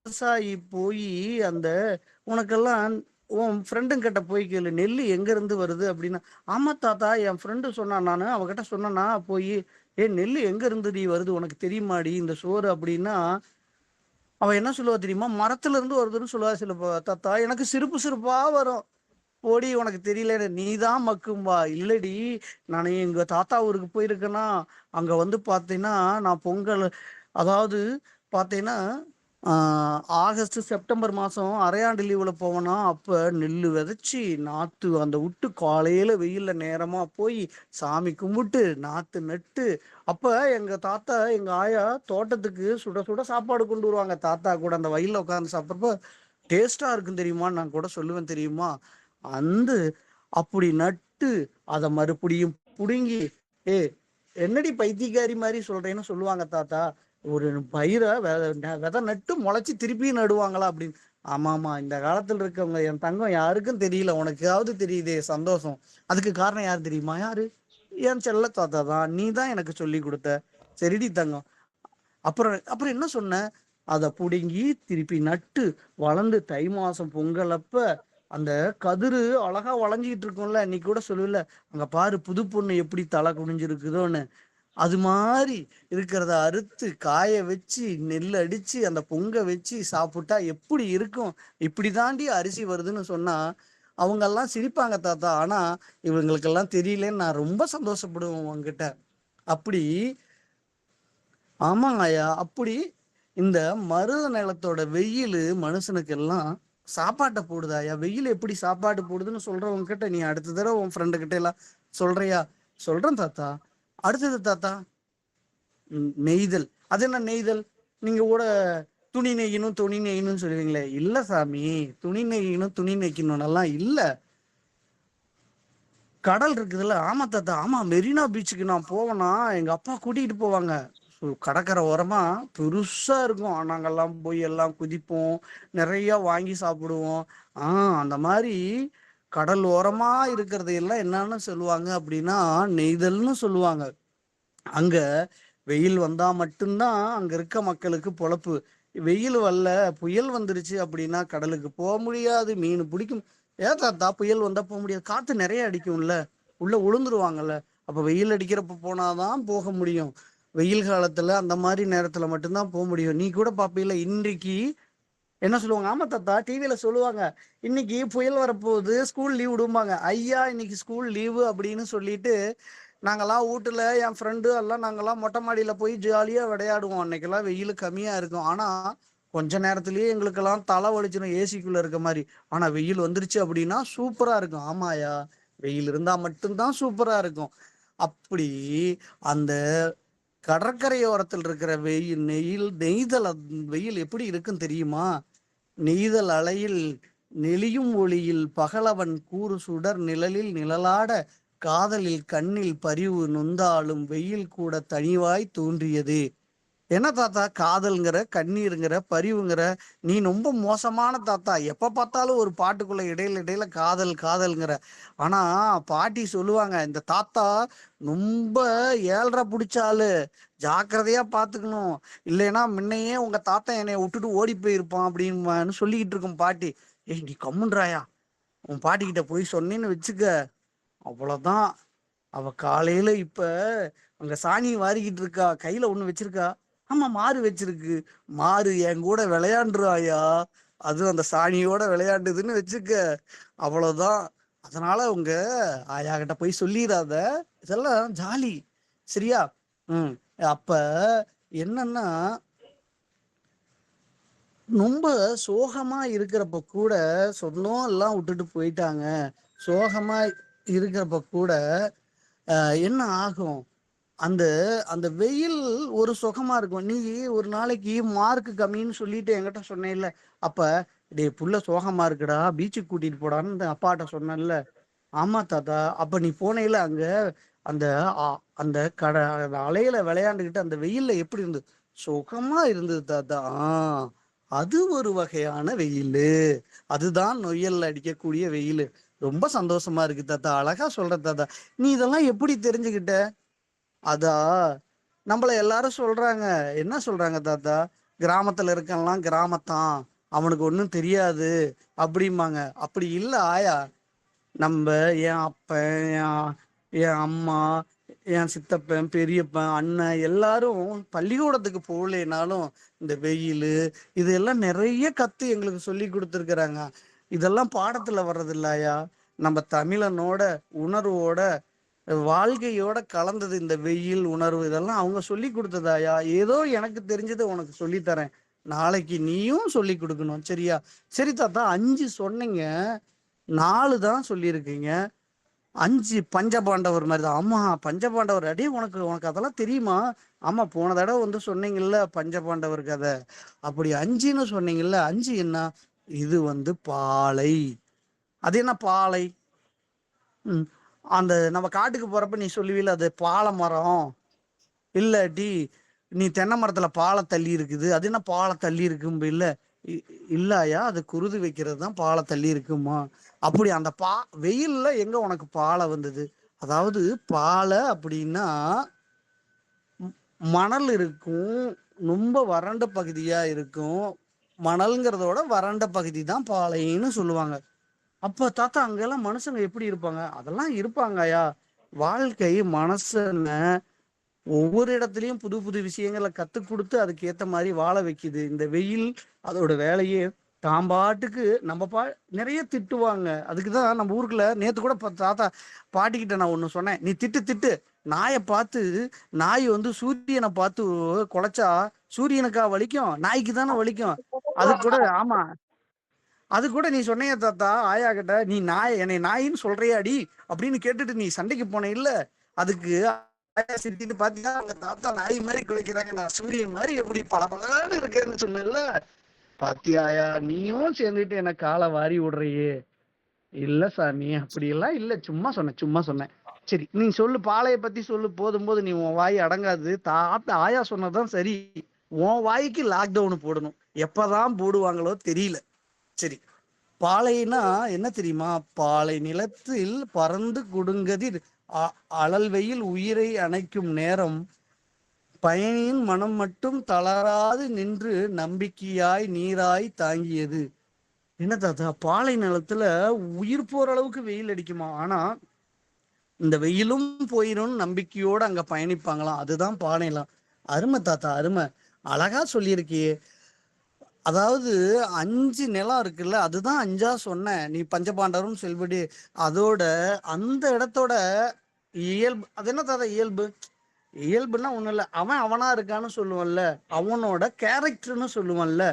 விவசாயி போய் அந்த உனக்கெல்லாம் உன் ஃப்ரெண்டும் கிட்ட போய் கேளு நெல் எங்க இருந்து வருது அப்படின்னா, ஆமா தாத்தா என் ஃப்ரெண்டு சொன்னான், நானு அவகிட்ட சொன்னேன்னா போய் ஏ நெல் எங்க இருந்துடி வருது உனக்கு தெரியுமாடி இந்த சோறு அப்படின்னா, அவ என்ன சொல்லுவா தெரியுமா, மரத்துல இருந்து வருதுன்னு சொல்லுவா. சில தாத்தா எனக்கு சிரிப்பு சிரிப்பா வரும். போடி உனக்கு தெரியல நீ தான் மக்கும்பா. இல்லடி நான் எங்க தாத்தா ஊருக்கு போயிருக்கேன்னா, அங்க வந்து பார்த்தீங்கன்னா நான் பொங்கல், அதாவது பார்த்தீங்கன்னா ஆகஸ்ட் செப்டம்பர் மாசம் அரையாண்டு லீவுல போவேனா, அப்ப நெல்லு விதைச்சி நாத்து அந்த விட்டு காலையில வெயில்ல நேரமா போய் சாமி கும்பிட்டு நாத்து நட்டு, அப்ப எங்க தாத்தா எங்க ஆயா தோட்டத்துக்கு சுட சுட சாப்பாடு கொண்டு வருவாங்க. தாத்தா கூட அந்த வயல்ல உட்கார்ந்து சாப்பிட்றப்ப டேஸ்டா இருக்கும் தெரியுமா, நான் கூட சொல்லுவேன் தெரியுமா. அந்த அப்படி நட்டு அத மறுபடியும் புடுங்கி, ஏ என்னடி பைத்தியக்காரி மாதிரி சொல்றேன்னு சொல்லுவாங்க தாத்தா. ஒரு பயிரை விதை நட்டு முளைச்சு திருப்பியும் நடுவாங்களா அப்படின்னு. ஆமா ஆமா, இந்த காலத்துல இருக்கவங்க என் தங்கம் யாருக்கும் தெரியல, உனக்காவது தெரியுதே சந்தோஷம். அதுக்கு காரணம் யார் தெரியுமா, யாரு? என் செல்ல தாத்தா தான். நீ தான் எனக்கு சொல்லி கொடுத்த. சரிடி தங்கம். அப்புறம் அப்புறம் என்ன சொன்ன, அதை புடுங்கி திருப்பி நட்டு வளர்ந்து தை மாசம் பொங்கல் அப்ப அந்த கதிரு அழகா வளைஞ்சிக்கிட்டு இருக்கும்ல, நீ கூட சொல்லுவல, அங்க பாரு புது பொண்ணு எப்படி தலை குனிஞ்சிருக்குதோன்னு. அது மாதிரி இருக்கிறத அறுத்து காய வச்சு நெல் அடிச்சு அந்த பொங்க வச்சு சாப்பிட்டா எப்படி இருக்கும். இப்படி தாண்டி அரிசி வருதுன்னு சொன்னா அவங்கெல்லாம் சிரிப்பாங்க தாத்தா. ஆனா இவங்களுக்கெல்லாம் தெரியலன்னு நான் ரொம்ப சந்தோஷப்படுவேன் உங்ககிட்ட. அப்படி ஆமாங்க ஐயா. அப்படி இந்த மருத நிலத்தோட வெயில் மனுஷனுக்கு எல்லாம் சாப்பாட்டை போடுதா ஐயா. வெயில் எப்படி சாப்பாடு போடுதுன்னு சொல்றவங்க கிட்ட நீ அடுத்த தடவை உன் ஃப்ரெண்டு கிட்ட எல்லாம் சொல்றியா? சொல்றேன் தாத்தா. அடுத்தது தாத்தா, நெய்தல். அது என்ன நெய்தல்? நீங்க கூட துணி நெய்யணும் துணி நெய்யணும்னு சொல்லுவீங்களே. இல்ல சாமி, துணி நெய்யணும் துணி நெய்க்கணும் எல்லாம் இல்ல. கடல் இருக்குதுல்ல. ஆமா தாத்தா, ஆமா மெரினா பீச்சுக்கு நான் போவேனா, எங்க அப்பா கூட்டிகிட்டு போவாங்க. கடற்கரை ஓரமா பெருசா இருக்கும். நாங்கெல்லாம் போய் எல்லாம் குதிப்போம், நிறைய வாங்கி சாப்பிடுவோம். அந்த மாதிரி கடல் ஓரமா இருக்கிறது எல்லாம் என்னன்னு சொல்லுவாங்க அப்படின்னா நெய்தல்னு சொல்லுவாங்க. அங்க வெயில் வந்தா மட்டும்தான் அங்க இருக்க மக்களுக்கு பொழப்பு. வெயில் வரல, புயல் வந்துருச்சு அப்படின்னா கடலுக்கு போக முடியாது, மீன் பிடிக்கும். ஏன் தாத்தா புயல் வந்தா போக முடியாது? காத்து நிறைய அடிக்கும்ல, உள்ள உளுந்துருவாங்கல்ல. அப்ப வெயில் அடிக்கிறப்ப போனாதான் போக முடியும். வெயில் காலத்துல அந்த மாதிரி நேரத்துல மட்டும்தான் போக முடியும். நீ கூட பாப்பீல இன்றைக்கு என்ன சொல்லுவாங்க. ஆமா தாத்தா, டிவியில சொல்லுவாங்க, இன்னைக்கு புயல் வரப்போகுது ஸ்கூல் லீவ் விடுவாங்க. ஐயா இன்னைக்கு ஸ்கூல் லீவு அப்படின்னு சொல்லிட்டு நாங்கெல்லாம் வீட்டுல என் ஃப்ரெண்டு எல்லாம் நாங்கெல்லாம் மொட்டை மாடியில போய் ஜாலியா விளையாடுவோம். அன்னைக்கெல்லாம் வெயில் கம்மியா இருக்கும். ஆனா கொஞ்ச நேரத்திலேயே எங்களுக்கெல்லாம் தலை வலிச்சிடும் ஏசிக்குள்ள இருக்க மாதிரி. ஆனா வெயில் வந்துருச்சு அப்படின்னா சூப்பரா இருக்கும். ஆமாயா, வெயில் இருந்தா மட்டும்தான் சூப்பரா இருக்கும். அப்படி அந்த கடற்கரையோரத்தில் இருக்கிற நெய்தல் வெயில் எப்படி இருக்குன்னு தெரியுமா? நெய்தல் அலையில் நெளியும் ஒளியில் பகலவன் கூறு சுடர் நிழலில் நிழலாட காதலில் கண்ணில் பரிவு நொந்தாலும் வெயில் கூட தனிவாய் தோன்றியது. என்ன தாத்தா காதல்ங்கிற கண்ணீருங்கிற பரிவுங்கிற? நீ ரொம்ப மோசமான தாத்தா. எப்ப பார்த்தாலும் ஒரு பாட்டுக்குள்ள இடையில இடையில காதல் காதல்ங்கிற. ஆனா பாட்டி சொல்லுவாங்க, இந்த தாத்தா ரொம்ப ஏழ்ரை பிடிச்சாலு, ஜாக்கிரதையா பாத்துக்கணும், இல்லைன்னா முன்னையே உங்க தாத்தா என்னைய விட்டுட்டு ஓடி போயிருப்பான் அப்படின்னு சொல்லிக்கிட்டு இருக்கும் பாட்டி. ஏய் நீ கம்முன்றாயா, உன் பாட்டிக்கிட்ட போய் சொன்னேன்னு வச்சுக்க, அவ்வளவுதான். அவ காலையில இப்ப அங்க சாணி வாரிக்கிட்டு இருக்கா, கையில ஒண்ணு வச்சிருக்கா. ஆமா மாறு வச்சிருக்கு. மாறு என் கூட விளையாண்டுருவாயா, அதுவும் அந்த சாணியோட விளையாண்டுதுன்னு வச்சுக்க, அவ்வளவுதான். அதனால உங்க ஆயா கிட்ட போய் சொல்லிடாத, இதெல்லாம் ஜாலி. சரியா? ம். அப்ப என்னன்னா, ரொம்ப சோகமா இருக்கிறப்ப கூட, சொந்தம் எல்லாம் விட்டுட்டு போயிட்டாங்க, சோகமா இருக்கிறப்ப கூட என்ன ஆகும், அந்த அந்த வெயில் ஒரு சுகமா இருக்கும். நீ ஒரு நாளைக்கு மார்க் கம்மின்னு சொல்லிட்டு என்கிட்ட சொன்னேன்ல, அப்ப டே புள்ள சோகமா இருக்குடா பீச்சுக்கு கூட்டிட்டு போடான்னு அப்பாட்ட சொன்னேன்ல. ஆமா தாத்தா. அப்ப நீ போனேல அங்க, அந்த அந்த அந்த அலையில விளையாண்டுக்கிட்டு அந்த வெயில்ல எப்படி இருந்தது? சுகமா இருந்தது தாத்தா. அது ஒரு வகையான வெயிலு. அதுதான் நொய்யல்ல அடிக்கக்கூடிய வெயிலு. ரொம்ப சந்தோஷமா இருக்கு தாத்தா. அழகா சொல்ற தாத்தா. நீ இதெல்லாம் எப்படி தெரிஞ்சுக்கிட்ட? அதா நம்மள எல்லாரும் சொல்றாங்க. என்ன சொல்றாங்க தாத்தா? கிராமத்துல இருக்கலாம் கிராமத்தான், அவனுக்கு ஒன்றும் தெரியாது அப்படிம்பாங்க. அப்படி இல்லை ஆயா. நம்ம என் அப்பன், என் அம்மா, என் சித்தப்பன், பெரியப்பன், அண்ணன் எல்லாரும் பள்ளிக்கூடத்துக்கு போகலைனாலும் இந்த வெயில் இதெல்லாம் நிறைய கத்து எங்களுக்கு சொல்லி கொடுத்துருக்குறாங்க. இதெல்லாம் பாடத்துல வர்றதில்லையா? நம்ம தமிழனோட உணர்வோட வாழ்க்கையோட கலந்தது இந்த வெயில் உணர்வு. இதெல்லாம் அவங்க சொல்லி கொடுத்ததாயா? ஏதோ எனக்கு தெரிஞ்சதை உனக்கு சொல்லித்தரேன், நாளைக்கு நீயும் சொல்லி கொடுக்கணும், சரியா? சரி தாத்தா, 5 சொன்னீங்க, 4 தான் சொல்லியிருக்கீங்க. 5 பஞ்சபாண்டவர் மாதிரி தான். ஆமா, பஞ்சபாண்டவர். அடே, உனக்கு உனக்கு அதெல்லாம் தெரியுமா? ஆமா, போன தடவை வந்து சொன்னீங்கல்ல பஞ்சபாண்டவர் கதை. அப்படி 5ன்னு சொன்னீங்கல்ல, 5 என்ன? இது வந்து பாலை. அது என்ன பாலை? அந்த நம்ம காட்டுக்கு போறப்ப நீ சொல்லுவீல, அது பாலை மரம். இல்லாட்டி நீ தென்னை மரத்துல பாலை தள்ளி இருக்குது, அது என்ன பாலை தள்ளி இருக்கும்? இல்ல இல்லையா, அது குருது வைக்கிறது தான் பாலை தள்ளி இருக்குமா? அப்படி அந்த வெயில்ல எங்க உனக்கு பாலை வந்தது? அதாவது பாலை அப்படின்னா மணல் இருக்கும், ரொம்ப வறண்ட பகுதியா இருக்கும். மணல்ங்கிறதோட வறண்ட பகுதி தான் பாலைன்னு சொல்லுவாங்க. அப்ப தாத்தா, அங்கெல்லாம் மனுஷங்க எப்படி இருப்பாங்க? அதெல்லாம் இருப்பாங்கயா. வாழ்க்கை மனசன ஒவ்வொரு இடத்துலயும் புது புது விஷயங்களை கத்து கொடுத்து அதுக்கு ஏத்த மாதிரி வாழ வைக்குது. இந்த வெயில் அதோட வேலையே தாம்பாட்டுக்கு நம்ம நிறைய திட்டுவாங்க. அதுக்குதான் நம்ம ஊருக்குள்ள நேத்து கூட தாத்தா பாட்டிக்கிட்ட நான் ஒண்ணு சொன்னேன், நீ திட்டு திட்டு, நாயை பார்த்து, நாய் வந்து சூரியனை பார்த்து குலைச்சா சூரியனுக்கா வலிக்கும்? நாய்க்கு தானே வலிக்கும். அது கூட ஆமா, அது கூட நீ சொன்னைய தாத்தா ஆயா கிட்ட, நீ என்னை நாயின்னு சொல்றியாடி அப்படின்னு கேட்டுட்டு நீ சண்டைக்கு போன இல்ல, அதுக்கு ஆயா சிரிச்சிட்டு, பாத்தீங்கன்னா அவங்க தாத்தா நாய் மாதிரி குளிக்கிறாங்க, நான் சூரியன் மாதிரி எப்படி பளபளன்னு இருக்கேன்னு சொன்னேன்ல. பாத்தியாயா, நீயும் சேர்ந்துட்டு என்ன காலை வாரி விடுறியே. இல்ல சாமி, அப்படி எல்லாம் இல்ல, சும்மா சொன்னேன். சரி, நீ சொல்லு, பாலைய பத்தி சொல்லு. போதும் நீ உன் வாய் அடங்காது. தாத்தா ஆயா சொன்னதான் சரி, உன் வாய்க்கு லாக்டவுன் போடணும். எப்பதான் போடுவாங்களோ தெரியல. சரி, பாலைனா என்ன தெரியுமா? பாலை நிலத்தில் பறந்து கொடுங்கதிர் அழல் வெயில் உயிரை அணைக்கும் நேரம், பயணியின் மனம் மட்டும் தளராது நின்று நம்பிக்கையாய் நீராய் தாங்கியது. என்ன தாத்தா, பாலை நிலத்துல உயிர் போற அளவுக்கு வெயில் அடிக்குமா? ஆனா இந்த வெயிலும் போயிரும் நம்பிக்கையோட அங்க பயணிப்பாங்களாம். அதுதான் பாலைலாம். அருமை தாத்தா, அருமை. அழகா சொல்லியிருக்கியே. அதாவது 5 நிலம் இருக்குல்ல, அதுதான் 5ஆ சொன்ன. நீ பஞ்சபாண்டவரும் செல்வடி அதோட அந்த இடத்தோட இயல்பு அது என்ன தாத்தா? இயல்பு இயல்புன்னா ஒண்ணும் இல்ல, அவன் அவனா இருக்கான்னு சொல்லுவான்ல, அவனோட கேரக்டர்னு சொல்லுவான்ல.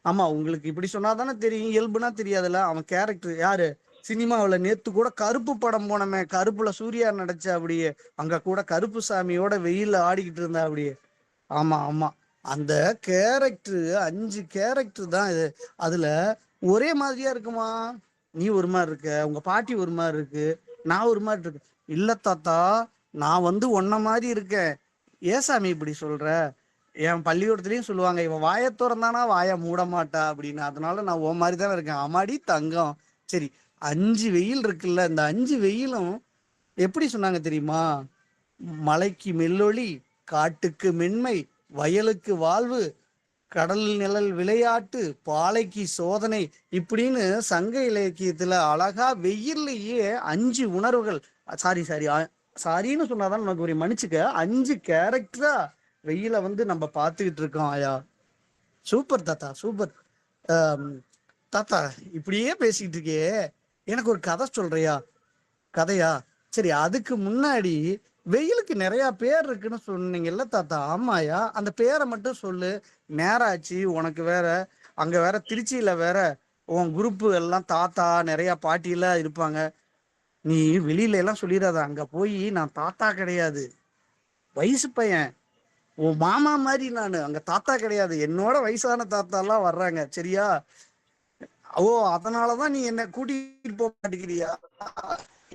ஆமா, உங்களுக்கு இப்படி சொன்னாதானே தெரியும், இயல்புனா தெரியாதுல்ல. அவன் கேரக்டர் யாரு? சினிமாவில் நேத்து கூட கருப்பு படம் போனமே, கருப்புல சூர்யா நடிச்ச அப்படியே, அங்க கூட கருப்பு சாமியோட வெயில்ல ஆடிக்கிட்டு இருந்தா அப்படியே. ஆமா ஆமா, அந்த கேரக்டர் 5 கேரக்டர் தான் இது. அதுல ஒரே மாதிரியா இருக்குமா? நீ ஒரு மாதிரி இருக்க, உங்க பாட்டி ஒரு மாதிரி இருக்கு, நான் ஒரு மாதிரி இருக்கு. இல்ல தாத்தா, நான் வந்து ஒன்ன மாதிரி இருக்கேன். ஏசாமி இப்படி சொல்ற? என் பள்ளிக்கூடத்துலயும் சொல்லுவாங்க, இவன் வாயை திறந்தானா வாயை மூட மாட்டா அப்படின்னு. அதனால நான் உன் மாதிரி தானே இருக்கேன். அம்மாடி தங்கம். சரி, 5 வெயில் இருக்குல்ல, இந்த 5 வெயிலும் எப்படி சொன்னாங்க தெரியுமா? மலைக்கு மெல்லொளி, காட்டுக்கு மென்மை, வயலுக்கு வாழ்வு, கடல் நிழல் விளையாட்டு, பாலைக்கு சோதனை, இப்படின்னு சங்க இலக்கியத்துல அழகா வெயில்லையே 5 உணர்வுகள். சாரின்னு சொன்னாதான் நமக்கு ஒரு மன்னிச்சுக்க. 5 கேரக்டரா வெயில வந்து நம்ம பார்த்துக்கிட்டு இருக்கோம் ஆயா. சூப்பர் தாத்தா, சூப்பர். தாத்தா, இப்படியே பேசிக்கிட்டு இருக்கே, எனக்கு ஒரு கதை சொல்றியா? கதையா? சரி, அதுக்கு முன்னாடி வெயிலுக்கு நிறைய பேர் இருக்குன்னு சொன்னீங்கல்ல தாத்தா? ஆமாயா, அந்த பேரை மட்டும் சொல்லு. நேராச்சு உனக்கு வேற, அங்க வேற திருச்சியில வேற உன் குரூப்பு எல்லாம் தாத்தா நிறைய பாட்டியெல்லாம் இருப்பாங்க. நீ வெளியில எல்லாம் சொல்லிடாத, அங்க போய் நான் தாத்தா கிடையாது, வயசு பையன், உன் மாமா மாதிரி. நானு அங்க தாத்தா கிடையாது, என்னோட வயசான தாத்தா எல்லாம் வர்றாங்க, சரியா? ஓ, அதனாலதான் நீ என்ன கூட்டிட்டு போக மாட்டேங்கிறியா?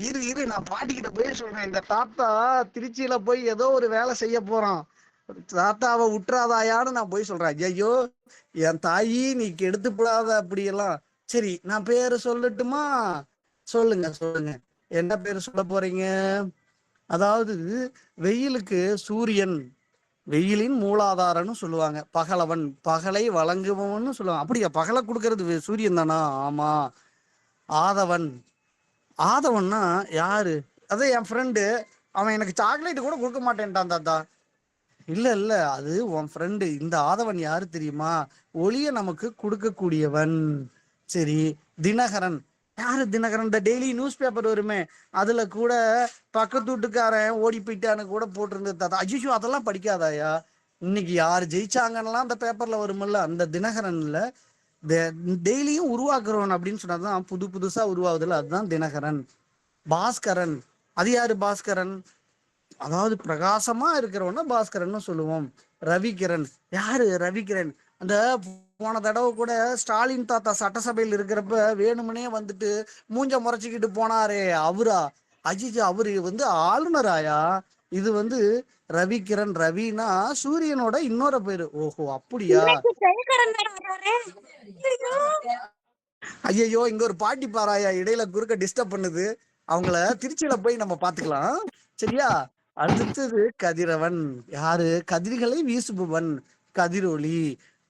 இரு நான் பாட்டிக்கிட்ட போய் சொல்றேன், இந்த தாத்தா திருச்சியில போய் ஏதோ ஒரு வேலை செய்ய போறான், தாத்தாவை விட்டுறாதாயான்னு நான் போய் சொல்றேன். ஐயோ, என் தாயி நீ கெடுத்து போடாத அப்படியெல்லாம். சரி, நான் பேரு சொல்லட்டுமா? சொல்லுங்க, என்ன பேரு சொல்ல போறீங்க? அதாவது வெயிலுக்கு சூரியன், வெயிலின் மூலாதாரம்னு சொல்லுவாங்க. பகலவன், பகலை வழங்குபவன் சொல்லுவாங்க. அப்படியா? பகலை கொடுக்கறது சூரியன் தானா? ஆமா. ஆதவன், ஆதவன்னா யாரு? அதான் என் ஃப்ரெண்டு. அவன் எனக்கு சாக்லேட் கூட கொடுக்க மாட்டேன்ட்டான் தாத்தா. இல்ல இல்ல, அது உன் ஃப்ரெண்டு. இந்த ஆதவன் யாரு தெரியுமா? ஒளிய நமக்கு கொடுக்கக்கூடியவன். சரி. தினகரன் யாரு? தினகரன் இந்த டெய்லி நியூஸ் பேப்பர் வருமே, அதுல கூட பக்கத்து வீட்டுக்காரன் ஓடி போயிட்டான்னு கூட போட்டிருந்தது தாத்தா. அஜிஷு அதெல்லாம் படிக்காதாயா? இன்னைக்கு யாரு ஜெயிச்சாங்கன்னெல்லாம் அந்த பேப்பர்ல வருமில்ல, அந்த தினகரன்ல டெய்லியும் உருவாக்குறவன் அப்படின்னு சொன்னாதான் புது புதுசா உருவாகுதுல்ல, அதுதான் தினகரன். பாஸ்கரன், அது யாரு பாஸ்கரன்? அதாவது பிரகாசமா இருக்கிறவன பாஸ்கரன் சொல்லுவோம். ரவிகிரண் யாரு? ரவிகிரண் அந்த போன தடவை கூட ஸ்டாலின் தாத்தா சட்டசபையில் இருக்கிறப்ப வேணுமனே வந்துட்டு மூஞ்ச முறைச்சிக்கிட்டு போனாரே, அவரா? அஜிஜ் அவரு ஆளுநராயா? இது ரவிகிரண். ரவினா சூரியனோட இன்னொரு பேரு. ஓஹோ, அப்படியா? ஐயோ, இங்க ஒரு பாட்டி பாராயா இடையில குறுக்க டிஸ்டர்ப் பண்ணுது. அவங்கள திருச்சியில போய் நம்ம பாத்துக்கலாம். சரியா? அடுத்தது கதிரவன். யாரு? கதிர்களை வீசுபவன். கதிரொளி.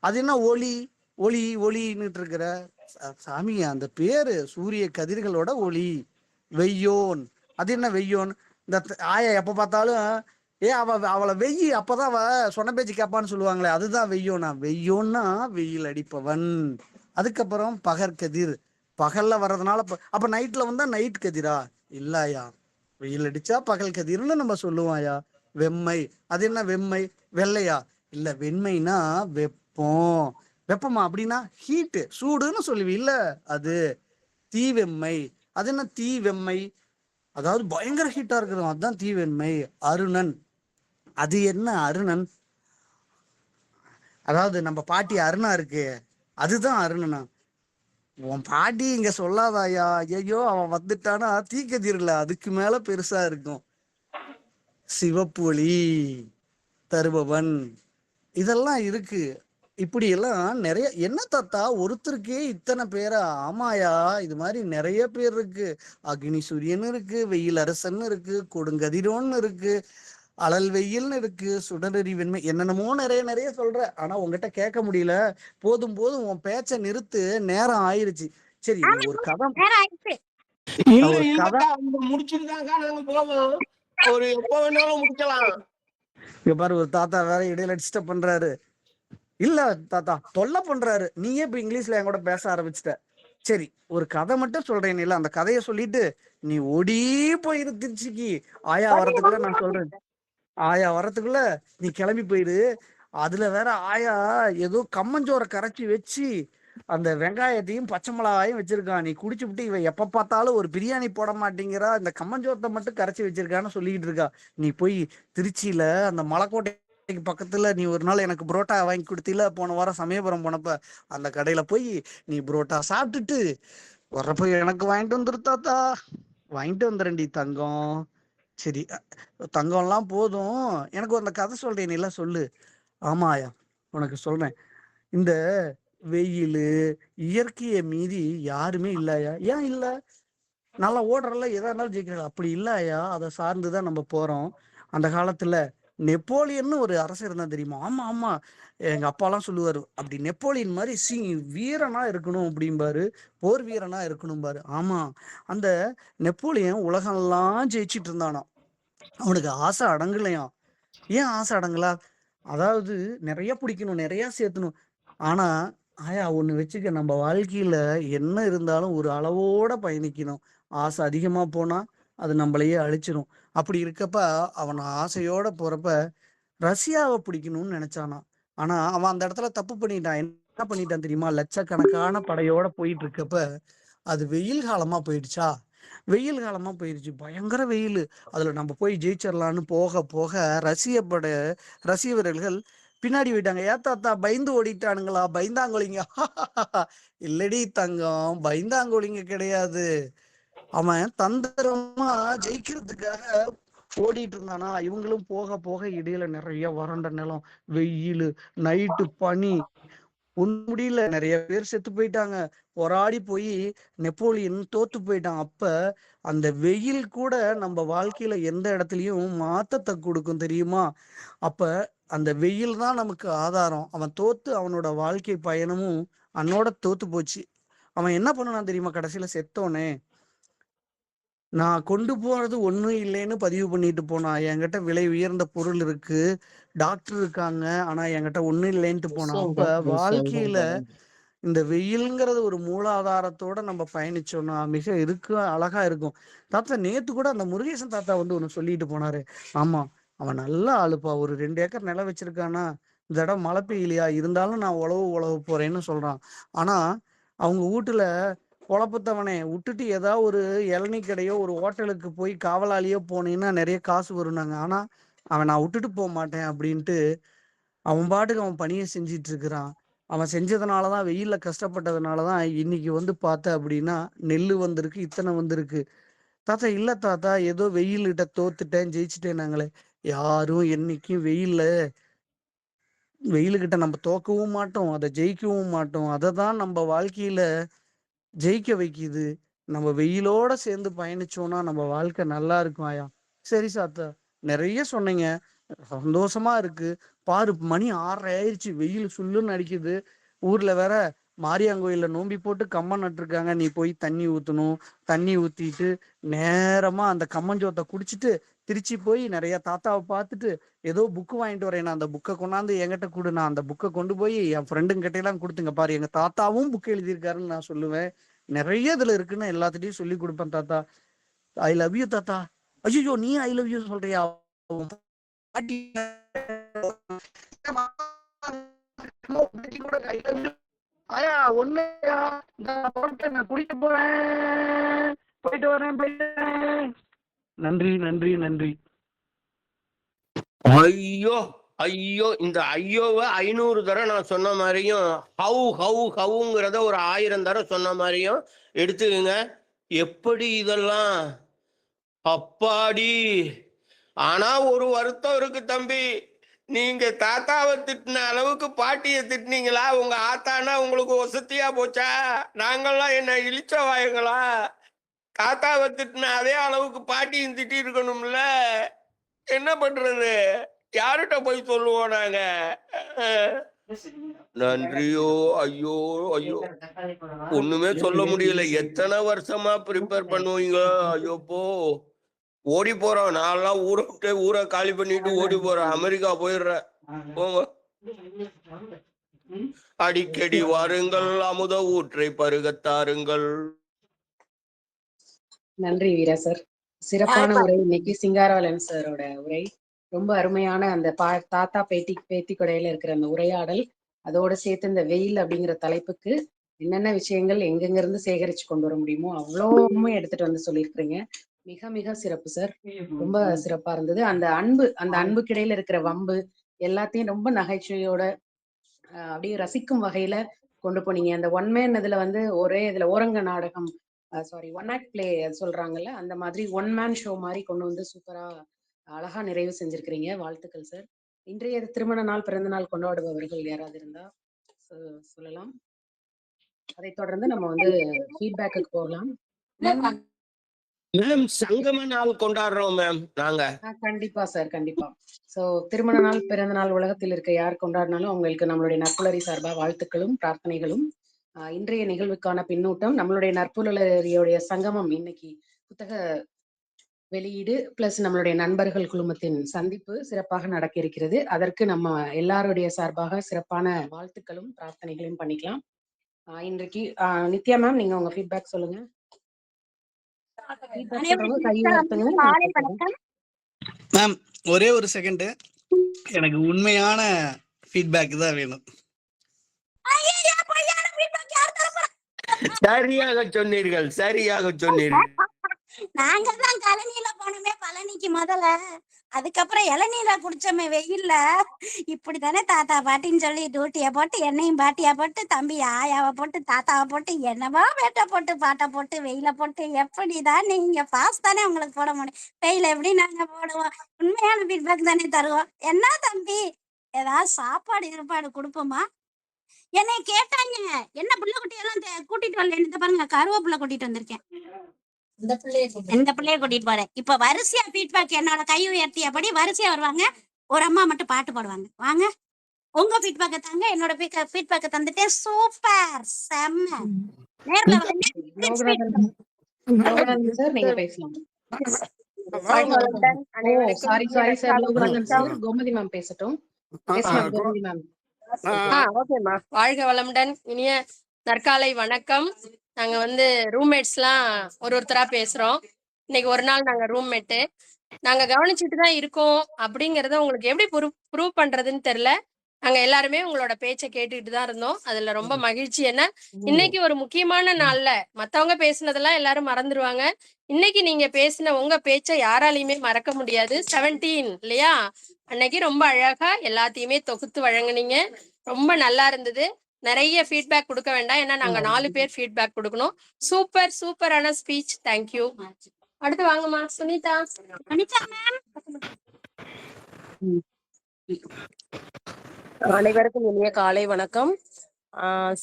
அது என்ன ஒளி? ஒளி ஒளின்னு இருக்கிற சாமி, அந்த பேரு சூரிய கதிர்களோட ஒளி. வெய்யோன். அது என்ன வெய்யோன்? இந்த ஆயா எப்ப பார்த்தாலும் அவளை வெய்யி, அப்பதான் அவ சொன்ன பேச்சு கேப்பான்னு சொல்லுவாங்களே, அதுதான் வெய்யோனா. வெய்யோன்னா வெயில் அடிப்பவன். அதுக்கப்புறம் பகற்கதிர். பகல்ல வர்றதுனால அப்ப நைட்ல வந்தா நைட் கதிரா? இல்லையா, வெயில் அடிச்சா பகல் கதிர்னு நம்ம சொல்லுவாயா. வெம்மை. அது என்ன வெம்மை? வெள்ளையா? இல்ல, வெண்மைனா வெப்பம். வெப்பமா? அப்படின்னா ஹீட்டு, சூடுன்னு சொல்லுவி இல்ல, அது தீவெம்மை. அது என்ன தீவெம்மை? அதாவது பயங்கர ஹீட்டா இருக்கிறோம், அதுதான் தீவெண்மை. அருணன். அது என்ன அருணன்? அதாவது நம்ம பாட்டி அருணா இருக்கு, அதுதான் அருணனா. உன் பாட்டி இங்க சொல்லாதாயா? ஐயோ, அவன் வந்துட்டானா தீக்கதிர்ல அதுக்கு மேல பெருசா இருக்கும். சிவப்பு ஒளி தருபவன். இதெல்லாம் இருக்கு. இப்படி எல்லாம் நிறைய. என்ன தாத்தா ஒருத்தருக்கே இத்தனை பேரா? ஆமாயா, இது மாதிரி நிறைய பேர் இருக்கு. அக்னி சூரியன் இருக்கு, வெயில் அரசன் இருக்கு, கொடுங்கதிரோன்னு இருக்கு, அழல் வெயில்னு இருக்கு, சுடரறி வெண்மை, என்னென்னமோ நிறைய நிறைய சொல்ற. ஆனா உங்ககிட்ட கேட்க முடியல. போதும் போதும், உன் பேச்ச நிறுத்து, நேரம் ஆயிருச்சு. சரி, நீ ஒரு கதை. இல்ல ஒரு கதை இல்லக்கா, முடிச்சுட்டாக்கா நாங்க போவோம். ஒரு எப்ப வேணாலும் முடிக்கலாம். இங்க பாரு, ஒரு தாத்தா வேற இடையில டிஸ்டர்ப் பண்றாரு. இல்ல தாத்தா, தொல்லை பண்றாரு. நீயே இப்ப இங்கிலீஷ்ல என் கூட பேச ஆரம்பிச்சிட்ட. சரி, ஒரு கதை மட்டும் சொல்றேன். இல்ல, அந்த கதையை சொல்லிட்டு நீ ஓடி போயிரு திருச்சிக்கு. ஆயா வரத்துக்குள்ள நான் சொல்றேன். ஆயா வரத்துக்குள்ள நீ கிளம்பி போயிரு. அதுல வேற ஆயா ஏதோ கம்மஞ்சோரை கரைச்சி வச்சு அந்த வெங்காயத்தையும் பச்சை மிளகாயும் வச்சிருக்கான். நீ குடிச்சு விட்டு இவ எப்ப பார்த்தாலும் ஒரு பிரியாணி போட மாட்டேங்கிறா, இந்த கம்மஞ்சோரத்தை மட்டும் கரைச்சி வச்சிருக்கான்னு சொல்லிக்கிட்டு இருக்கா. நீ போய் திருச்சியில அந்த மலைக்கோட்டைக்கு பக்கத்துல நீ ஒரு நாள் எனக்கு புரோட்டா வாங்கி கொடுத்தில, போன வாரம் சமயபுரம் போனப்ப, அந்த கடையில போய் நீ புரோட்டா சாப்பிட்டுட்டு வர்றப்ப எனக்கு வாங்கிட்டு வந்துருத்தாத்தா. வாங்கிட்டு வந்துடுறேன்டி தங்கம். சரி, தங்கம்லாம் போதும். எனக்கு அந்த கதை சொல்றேன், நீ எல்லாம் சொல்லு. ஆமாயா, உனக்கு சொல்றேன். இந்த வெயில் இயற்கையை மீறி யாருமே இல்லையா? ஏன் இல்ல? நல்லா ஓடுறல, எதா இருந்தாலும் ஜெயிக்கிறா. அப்படி இல்லையா, அதை சார்ந்துதான் நம்ம போறோம். அந்த காலத்துல நெப்போலியன் ஒரு அரசர் இருந்தா தெரியுமா? ஆமா ஆமா, எங்க அப்பாலாம் சொல்லுவாரு, அப்படி நெப்போலியன் மாதிரி வீரனா இருக்கணும் அப்படிம்பாரு, போர் வீரனா இருக்கணும் பாரு. ஆமா, அந்த நெப்போலியன் உலகம்லாம் ஜெயிச்சிட்டு இருந்தானா. அவனுக்கு ஆசை அடங்கலையாம். ஏன் ஆசை அடங்கலா? அதாவது நிறைய பிடிக்கணும், நிறைய சேர்த்தணும். ஆனா ஆயா ஒண்ணு வச்சுக்க, நம்ம வாழ்க்கையில என்ன இருந்தாலும் ஒரு அளவோட பயணிக்கணும். ஆசை அதிகமா போனா அது நம்மளையே அழிச்சிரும். அப்படி இருக்கப்ப அவன் ஆசையோட போறப்ப ரஷ்யாவை பிடிக்கணும்னு நினைச்சானா. ஆனா அவன் அந்த இடத்துல தப்பு பண்ணிட்டான். என்ன பண்ணிட்டான் தெரியுமா? லட்சக்கணக்கான படையோட போயிட்டு இருக்கப்ப அது வெயில் காலமா போயிடுச்சா. வெயில் காலமா போயிடுச்சு, பயங்கர வெயில். அதுல நம்ம போய் ஜெயிச்சிடலான்னு போக போக ரஷ்ய வீரர்கள் பின்னாடி போயிட்டாங்க. ஏத்தாத்தா பயந்து ஓடிட்டானுங்களா? பயந்தாங்கோலிங்க. இல்லடி தங்கம், பயந்தாங்கோலிங்க கிடையாது. அவன் தந்திரமா ஜெயிக்கிறதுக்காக ஓடிட்டு இருந்தானா. இவங்களும் போக போக இடையில நிறைய வறண்ட நிலம், வெயில், நைட்டு பனி, ஒண்ணு முடியல. நிறைய பேர் செத்து போயிட்டாங்க. போராடி போய் நெப்போலியன் தோத்து போயிட்டான். அப்ப அந்த வெயில் கூட நம்ம வாழ்க்கையில எந்த இடத்துலயும் மாத்தத்தை கொடுக்கும் தெரியுமா? அப்ப அந்த வெயில் தான் நமக்கு ஆதாரம். அவன் தோத்து அவனோட வாழ்க்கை பயணமும் அன்னோட தோத்து போச்சு. அவன் என்ன பண்ணுனான் தெரியுமா? கடைசியில செத்தோனே, நான் கொண்டு போறது ஒண்ணும் இல்லைன்னு பதிவு பண்ணிட்டு போனான். என்கிட்ட விலை உயர்ந்த பொருள் இருக்கு, டாக்டர் இருக்காங்க, ஆனா என்கிட்ட ஒண்ணும் இல்லைன்ட்டு போனான். அப்ப வாழ்க்கையில இந்த வெயில்ங்கிறது ஒரு மூலாதாரத்தோட நம்ம பயணிச்சோம்னா அழகா இருக்கும். தாத்தா நேத்து கூட அந்த முருகேசன் தாத்தா வந்து ஒண்ணு சொல்லிட்டு போனாரு. ஆமா, அவன் நல்ல ஆளுப்பா. ஒரு 2 ஏக்கர் நிலம் வச்சிருக்கானா, இந்த இடம் மழை பெய்யலையா, இருந்தாலும் நான் உழவு போறேன்னு சொல்றான். ஆனா அவங்க வீட்டுல பொழப்பத்தவனே விட்டுட்டு ஏதாவது ஒரு இளநீ கடையோ ஒரு ஹோட்டலுக்கு போய் காவலாளியோ போனீங்கன்னா நிறைய காசு வரும்னாங்க. ஆனா அவன் நான் விட்டுட்டு போக மாட்டேன் அப்படின்ட்டு அவன் பாட்டுக்கு அவன் பணியை செஞ்சிட்டு இருக்கிறான். அவன் செஞ்சதுனாலதான், வெயில்ல கஷ்டப்பட்டதுனாலதான் இன்னைக்கு வந்து பார்த்த அப்படின்னா நெல்லு வந்திருக்கு, இத்தனை வந்திருக்கு. தாத்தா இல்ல தாத்தா, ஏதோ வெயில்கிட்ட தோத்துட்டேன் ஜெயிச்சுட்டேன் நாங்களே. யாரும் என்னைக்கும் வெயிலுகிட்ட நம்ம தோக்கவும் மாட்டோம், அதை ஜெயிக்கவும் மாட்டோம். அதை தான் நம்ம வாழ்க்கையில ஜெயிக்க வைக்குது. நம்ம வெயிலோட சேர்ந்து பயணிச்சோம்னா நம்ம வாழ்க்கை நல்லா இருக்கும் ஆயா. சரி சாத்தா, நிறைய சொன்னீங்க, சந்தோஷமா இருக்கு. பாரு, மணி 6:30 ஆயிடுச்சு, வெயில் சுள்ளுன்னு அடிக்குது. ஊர்ல வேற மாரியாங்கோயில்ல நோம்பி போட்டு கம்மன் நட்டுருக்காங்க. நீ போய் தண்ணி ஊத்தணும். தண்ணி ஊத்திட்டு நேரமா அந்த கம்மஞ்சோத்தை குடிச்சிட்டு திருச்சி போய் நிறைய தாத்தாவை பார்த்துட்டு ஏதோ புக்கு வாங்கிட்டு வரேன். நான் அந்த புக்கை கொண்டாந்து என்கிட்ட கொடு. நான் அந்த புக்கை கொண்டு போய் என் ஃப்ரெண்டுங்க கிட்ட எல்லாம் கொடுத்துங்க, பாரு எங்க தாத்தாவும் புக்கு எழுதியிருக்காருன்னு நான் சொல்லுவேன். நிறைய இதுல இருக்குன்னு எல்லாத்திட்டையும் சொல்லி கொடுப்பேன். தாத்தா ஐ லவ் யூ தாத்தா. ஐயோ, நீ ஐ லவ் யூ சொல்றியா? உன் பாட்டி கூட I love you. ஆயா ஒண்ணுயா, நான் போறேன், நான் குளிக்க போறேன். போயிட்டு வரேன். நன்றி நன்றி நன்றி. ஐயோ ஐயோ, இந்த ஐயோவை 500 தடவை நான் சொன்ன மாதிரியும், ஹவுங்கிறத ஒரு 1000 தடவை சொன்ன மாதிரியும் எடுத்துக்கங்க. எப்படி இதெல்லாம் அப்பாடி. ஆனா ஒரு வருத்தம் இருக்கு தம்பி. நீங்க தாத்தாவை திட்டின அளவுக்கு பாட்டியை திட்டினீங்களா? உங்க ஆத்தானா உங்களுக்கு வசதியா போச்சா? நாங்கெல்லாம் என்ன இழிச்ச வாயங்களா? தாத்தாவை திட்டின அதே அளவுக்கு பாட்டியும் திட்டி இருக்கணும்ல. என்ன பண்றது? யார்கிட்ட போய் சொல்லுவோம் நாங்க? நன்றியோ, ஐயோ ஐயோ, ஒண்ணுமே சொல்ல முடியல. எத்தனை வருஷமா ப்ரிப்பேர் பண்ணுவீங்க? ஐயோ போ. ஓடி போறோம். நான்லாம் ஊரை விட்டு ஊரை காலி பண்ணிட்டு ஓடி போறேன். அமெரிக்கா போயிடுறேன். போங்க. அடிக்கடி வாருங்கள், அமுத ஊற்றை பருகத்தாருங்கள். நன்றி வீரா சார். சிறப்பான உரை இன்னைக்கு சிங்காரவேலன் சாரோட உரை. ரொம்ப அருமையான அந்த தாத்தா பேத்தி கொடையில இருக்கிற அந்த உரையாடல், அதோட சேர்த்து இந்த வெயில் அப்படிங்கிற தலைப்புக்கு என்னென்ன விஷயங்கள் எங்கெங்க இருந்து சேகரிச்சு கொண்டு வர முடியுமோ அவ்வளவுமே எடுத்துட்டு வந்து சொல்லியிருக்கிறீங்க. மிக மிக சிறப்பு சார். ரொம்ப சிறப்பா இருந்தது. அந்த அன்புக்கு இடையில இருக்கிற வம்பு எல்லாத்தையும் ரொம்ப நகைச்சுவையோட அப்படியே ரசிக்கும் வகையில கொண்டு போனீங்க. அந்த ஒன் மேன் இதுல வந்து ஒரே இதுல ஓரங்க நாடகம், சாரி ஒன் ஆக்ட் பிளே சொல்றாங்கல்ல, அந்த மாதிரி ஒன் மேன் ஷோ மாதிரி கொண்டு வந்து சூப்பரா அழகா நிறைவு செஞ்சிருக்கிறீங்க. வாழ்த்துக்கள் சார். இன்றைய திருமண நாள் பிறந்த நாள் கொண்டாடுபவர்கள் யாராவது இருந்தா சொல்லலாம். அதை தொடர்ந்து நம்ம வந்து ஃபீட்பேக்கு போகலாம். மேம் சங்கம நாள் கொண்டாடுறோம் மேம் நாங்க. கண்டிப்பா சார், கண்டிப்பா. சோ திருமண நாள் பிறந்த நாள் உலகத்தில் இருக்க யார் கொண்டாடினாலும் அவங்களுக்கு நம்மளுடைய நற்புலரி சார்பா வாழ்த்துக்களும் பிரார்த்தனைகளும். இன்றைய நிகழ்வுக்கான பின்னூட்டம், நம்மளுடைய நற்புலரியுடைய சங்கமம் இன்னைக்கு புத்தக வெளியீடு பிளஸ் நம்மளுடைய நண்பர்கள் குழுமத்தின் சந்திப்பு சிறப்பாக நடக்க இருக்கிறது. அதற்கு நம்ம எல்லாருடைய சார்பாக சிறப்பான வாழ்த்துக்களும் பிரார்த்தனைகளையும் பண்ணிக்கலாம். இன்றைக்கு நித்யா மேம், நீங்க உங்க ஃபீட்பேக் சொல்லுங்க. மேம் ஒரே ஒரு செகண்ட், எனக்கு உண்மையான ஃபீட்பேக் தான் வேணும். சரியாக சொன்னீர்கள், சரியாக சொன்னீர்கள். நாங்க தான் கழனியில போனோமே பழனிக்கு முதல்ல, அதுக்கப்புறம் இளநீரை குடிச்சோமே வெயில்ல. இப்படித்தானே தாத்தா பாட்டின்னு சொல்லி டியூட்டிய போட்டு என்னையும் பாட்டியா போட்டு தம்பி ஆயாவை போட்டு தாத்தாவை போட்டு என்னவா வேட்டை போட்டு பாட்டை போட்டு வெயில போட்டு எப்படிதான் நீங்க பாஸ் தானே உங்களுக்கு போட முடியும். வெயில எப்படி நாங்க போடுவோம்? உண்மையான ஃபீட்பேக் தானே தருவோம். என்ன தம்பி, ஏதாவது சாப்பாடு ஏற்பாடு கொடுப்போமா? என்னை கேட்டாங்க, என்ன புள்ள குட்டியெல்லாம் கூட்டிட்டு வரல, இந்த பாருங்க கருவேப்புள்ள கூட்டிட்டு வந்திருக்கேன். இந்த பிள்ளைய கூட்டிட்டு போறேன். இப்ப வரிசையா ஃபீட்பேக் என்னோட கை உயர்த்தியபடி வரிசையா வருவாங்க. ஒரு அம்மா மட்டும் பாட்டு பாடுவாங்க. வாங்க உங்க ஃபீட்பேக்க தாங்க. என்னோட ஃபீட்பேக்க தந்துட்டேன். சூப்பர் செம்ம. நேர்ல வாங்க. லோகநாதன் லோகநாதன் சார் நீங்க பேசலாம். வாழ்க வளமுடன். ஓ அனைவருக்கும் சாரி இனிய சாரி சார், நற்காலை லோகநாதன் வணக்கம். சார் கோமதி மேம் பேசட்டும். பேசலாம் கோமதி மேம். ஓகேம்மா. வாழ்க வளமுடன். இனிய நற்காலை வணக்கம். நாங்க ரூம்மேட்ஸ்லாம் ஒருத்தரா பேசுறோம். இன்னைக்கு ஒரு நாள் நாங்க ரூம்மேட்டு. நாங்க கவனிச்சுட்டு தான் இருக்கோம் அப்படிங்கறத உங்களுக்கு எப்படி ப்ரூவ் பண்றதுன்னு தெரியல. நாங்க எல்லாருமே உங்களோட பேச்சை கேட்டுட்டு தான் இருந்தோம். அதுல ரொம்ப மகிழ்ச்சி. என்ன இன்னைக்கு ஒரு முக்கியமான நாள்ல மத்தவங்க பேசுனதெல்லாம் எல்லாரும் மறந்துருவாங்க. இன்னைக்கு நீங்க பேசின உங்க பேச்சை யாராலையுமே மறக்க முடியாது. 17 இல்லையா? அன்னைக்கு ரொம்ப அழகா எல்லாத்தையுமே தொகுத்து வழங்குனீங்க. ரொம்ப நல்லா இருந்தது. நிறைய ஃபீட்பேக் கொடுக்க வேண்டாம். ஏன்னா நாங்க 4 பேர் ஃபீட்பேக் கொடுக்கணும். சூப்பரான ஸ்பீச். தேங்க்யூ. அடுத்து வாங்கம்மா சுனிதா. அனிதா மேம். அனைவருக்கும் இனிய காலை வணக்கம்.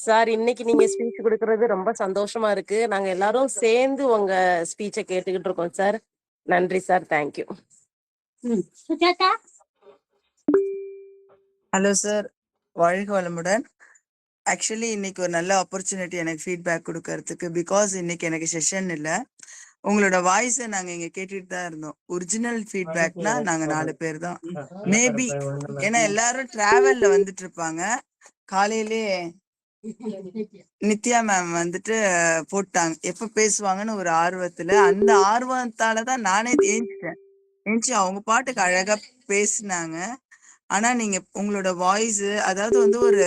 சார், இன்னைக்கு நீங்க ஸ்பீச் கொடுக்கறது ரொம்ப சந்தோஷமா இருக்கு. நாங்க எல்லாரும் சேர்ந்து உங்க ஸ்பீச்சை கேட்டுக்கிட்டு இருக்கோம் சார். நன்றி sir. Thank you. Sujatha. Hello sir, வாழ்க வளமுடன். ஆக்சுவலி இன்னைக்கு ஒரு நல்ல ஆப்பர்ச்சுனிட்டி எனக்கு ஃபீட்பேக் கொடுக்கறதுக்கு. பிகாஸ் இன்னைக்கு எனக்கு செஷன் இல்லை. உங்களோட வாய்ஸை நாங்க இங்க கேட்டுட்டு தான் இருந்தோம். ஒரிஜினல் ஃபீட்பேக்னா நாங்க 4 பேர் தான். மேபி ஏன்னா எல்லாரும் டிராவல்ல வந்துட்டு இருப்பாங்க. காலையிலே நித்யா மேம் போட்டாங்க எப்ப பேசுவாங்கன்னு ஒரு ஆர்வத்துல. அந்த ஆர்வத்தாலதான் நானே ஏஞ்சி அவங்க பாட்டுக்கு அழகா பேசினாங்க. ஆனா நீங்க உங்களோட வாய்ஸ், அதாவது ஒரு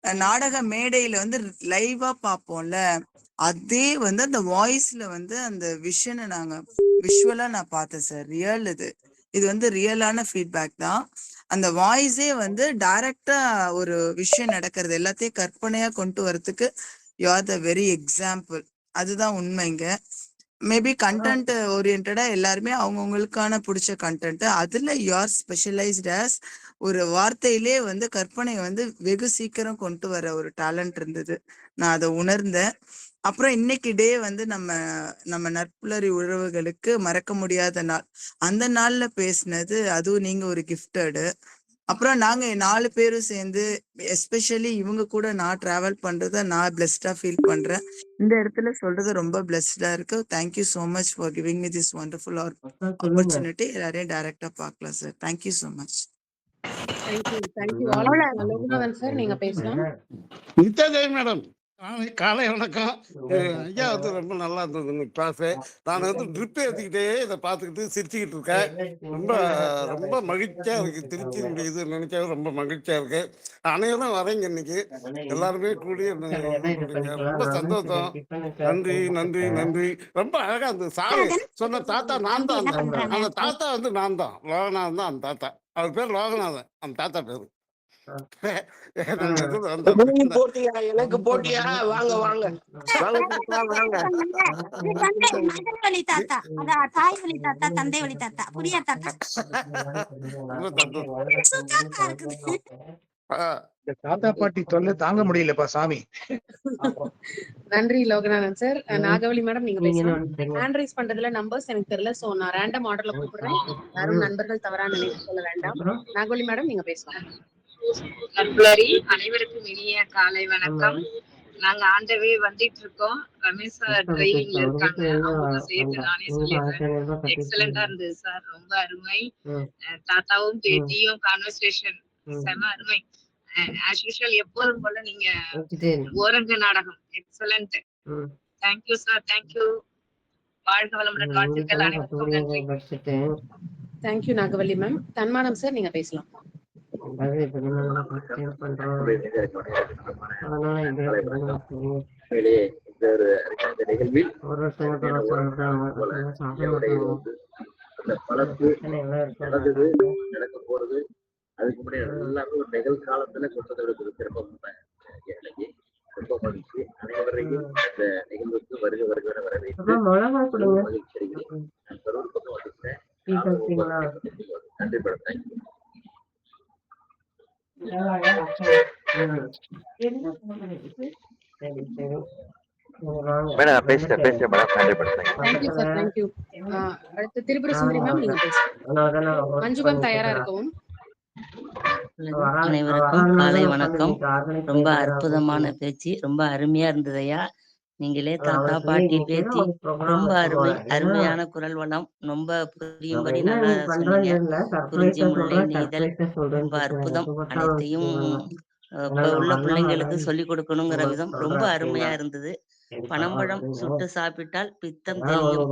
நாடக மேடையில லைவா பார்ப்போம்ல, அதே அந்த வாய்ஸ்ல அந்த விஷனை நாங்க விஷுவலா நான் பார்த்தேன் சார். ரியல் இது ரியலான ஃபீட்பேக் தான். அந்த வாய்ஸே டைரக்டா ஒரு விஷயம் நடக்கிறது எல்லாத்தையும் கற்பனையா கொண்டு வரதுக்கு you are the very example. அதுதான் உண்மைங்க. மேபி கண்டென்ட் ஓரியன்டா எல்லாருமே அவங்கவுங்களுக்கான பிடிச்ச கண்டென்ட், அதுல யூ ஆர் ஸ்பெஷலைஸ்ட் ஆஸ் ஒரு வார்த்தையிலே கற்பனை வெகு சீக்கிரம் கொண்டு வர ஒரு டேலண்ட் இருந்தது. நான் அதை உணர்ந்தேன். அப்புறம் இன்னைக்கு டே நம்ம நட்புலரி உறவுகளுக்கு மறக்க முடியாத நாள். அந்த நாள்ல பேசினது அதுவும் நீங்க ஒரு கிஃப்டடு. அப்புறம் நாங்க 4 பேரும் சேர்ந்து, எஸ்பெஷலி இவங்க கூட நான் டிராவல் பண்றத நான் பிளெஸ்டா ஃபீல் பண்றேன். இந்த இடத்துல சொல்றது ரொம்ப பிளெஸ்டா இருக்கு. Thank you so much for giving me this wonderful opportunity. எல்லாரையும் டைரக்டா பார்க்கலாம் sir. Thank you so much. Thank you all. Loganathan sir நீங்க பேசலாம். நித்யாதேவி மேடம், காலை வணக்கம். ஐயா ரொம்ப நல்லா இருந்தது கிளாஸு. நான் ட்ரிப் ஏற்றிக்கிட்டே இதை பார்த்துக்கிட்டு சிரிச்சுக்கிட்டு இருக்கேன். ரொம்ப மகிழ்ச்சியாக இருக்குது. திருச்சியினுடைய இது நினைச்சாவே ரொம்ப மகிழ்ச்சியாக இருக்கு. அனைவரும் வரீங்க இன்னைக்கு, எல்லாருமே கூடி ரொம்ப சந்தோஷம். நன்றி நன்றி நன்றி. ரொம்ப அழகா இருந்தது. சாமி சொன்ன தாத்தா நான் தான். அந்த தாத்தா நான் தான். லோகநாதன் தான் அந்த தாத்தா. அவர் பேர் லோகநாதன், அந்த தாத்தா பேரு. போட்டியா? எனக்கு போட்டியா? வாங்க வாங்க வாங்க. மகன் வழி தாத்தா, அதான் தாய் வழி தாத்தா, தந்தை வழி தாத்தா, புரியா தாத்தா. சுஜாதா இருக்குது. தாத்தா பாட்டி தொல்லை தாங்க முடியலப்பா சாமி. நன்றி லோகநாதன் சார். நாகவலி மேடம் நீங்க பேசலாம். ஹேண்ட் ரைஸ் பண்றதுல நம்பர்ஸ் எனக்கு தெரியல, சோ நான் ரேண்டம் ஆர்டர்ல கூப்பிடுறேன். யாரும் நண்பர்கள் தவறா நினைத்து கொள்ள வேண்டாம். நாகவலி மேடம் நீங்க பேசலாம். நட்புலரி அனைவருக்கும் இனிய காலை வணக்கம். நாங்க ஆண்டவே வந்துட்டு இருக்கோம். ரமேஷ் சார் டிரைவிங்ல இருக்காங்க. அவங்க சேர்த்து நானே சொல்லிடுறேன். எக்ஸலண்டா இருந்தது சார், ரொம்ப அருமை. தாத்தாவும் பேத்தியும் கான்வர்சேஷன் செம அருமை. ஆஸ் யூஷுவல் எப்போதும் போல நீங்க ஓரங்க நாடகம் எக்ஸலண்ட். Thank you sir, thank you. வாழ்க வளமுடன். வாழ்த்துக்கள் அனைவருக்கும். நன்றி. Thank you Nagavalli ma'am. தன்மானம் சார் நீங்க பேசலாம். நடக்க போறது அதுக்கு முன்னாடி எல்லாமே ஒரு நிகழ்காலத்துல கொண்டதோட சிறப்பாக ரொம்ப மகிழ்ச்சி. அனைவரையும் இந்த நிகழ்வுக்கு வருக வரவேற்று மகிழ்ச்சி அடைகிறேன். நான் கரூர் பக்கம் வந்துட்டேன். நன்றி மேடம். தேங்க்யூ. மேடம் பேசுறேன் மேடம். நன்றி மேடம். Thank you sir, thank you. அடுத்து திரிபுர சுந்தரி மேம் நீங்க பேசுங்க. மஞ்சு மேம் தயாரா இருக்கவும். அனைவருக்கும் காலை வணக்கம். ரொம்ப அற்புதமான பேச்சு, ரொம்ப அருமையா இருந்தது ஐயா. நீங்களே தாத்தா பாட்டி பேத்தி ரொம்ப அருமையான குரல் வளம், ரொம்ப புரியும்படி நல்லா சொன்னீங்க. குறிஞ்சி முல்லை நெய்தல் ரொம்ப அற்புதம். அனைத்தையும் இப்ப உள்ள பிள்ளைங்களுக்கு சொல்லிக் கொடுக்கணுங்கிற விதம் ரொம்ப அருமையா இருந்தது. பனம்பழம் சுட்டு சாப்பிட்டால் பித்தம் தெளியும்.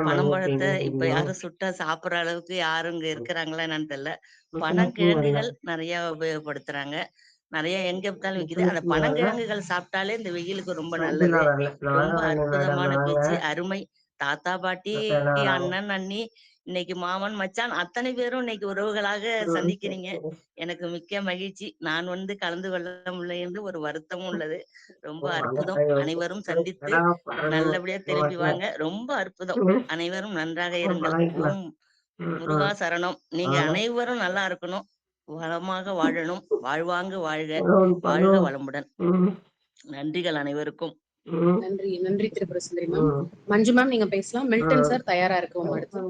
பனம்பழத்தை இப்ப யாரும் சுட்டா சாப்பிடுற அளவுக்கு யாரும் இங்க இருக்கிறாங்களா என்னன்னு தெரியல. பனங்கிழங்குகள் நிறைய உபயோகப்படுத்துறாங்க. நிறைய எங்க பார்த்தாலும் விக்குது. அந்த பனங்கிழங்குகள் சாப்பிட்டாலே இந்த வெயிலுக்கு ரொம்ப நல்லது. ரொம்ப அற்புதமான பேச்சு, அருமை. தாத்தா பாட்டி, அண்ணன் அண்ணி, இன்னைக்கு மாமன் மச்சான் அத்தனை பேரும் இன்னைக்கு உறவுகளாக சந்திக்கிறீங்க. எனக்கு மிக்க மகிழ்ச்சி. நான் கலந்து கொள்ள முடியல என்று ஒரு வருத்தமும் உள்ளது. ரொம்ப அற்புதம். அனைவரும் சந்தித்து நல்லபடியா திரும்பி வாங்க. ரொம்ப அற்புதம். அனைவரும் நன்றாக இருங்கள். ஓம் முருகா சரணம். நீங்க அனைவரும் நல்லா இருக்கணும், வளமாக வாழணும். வாழ்வாங்கு வாழ்க, வாழ்க வளமுடன். நன்றிகள் அனைவருக்கும். நன்றி நன்றி திரிபுர சுந்தரி மேம். மஞ்சு மேம் நீங்க பேசலாம். மில்டன் சார் தயாரா இருக்கோம் அடுத்து.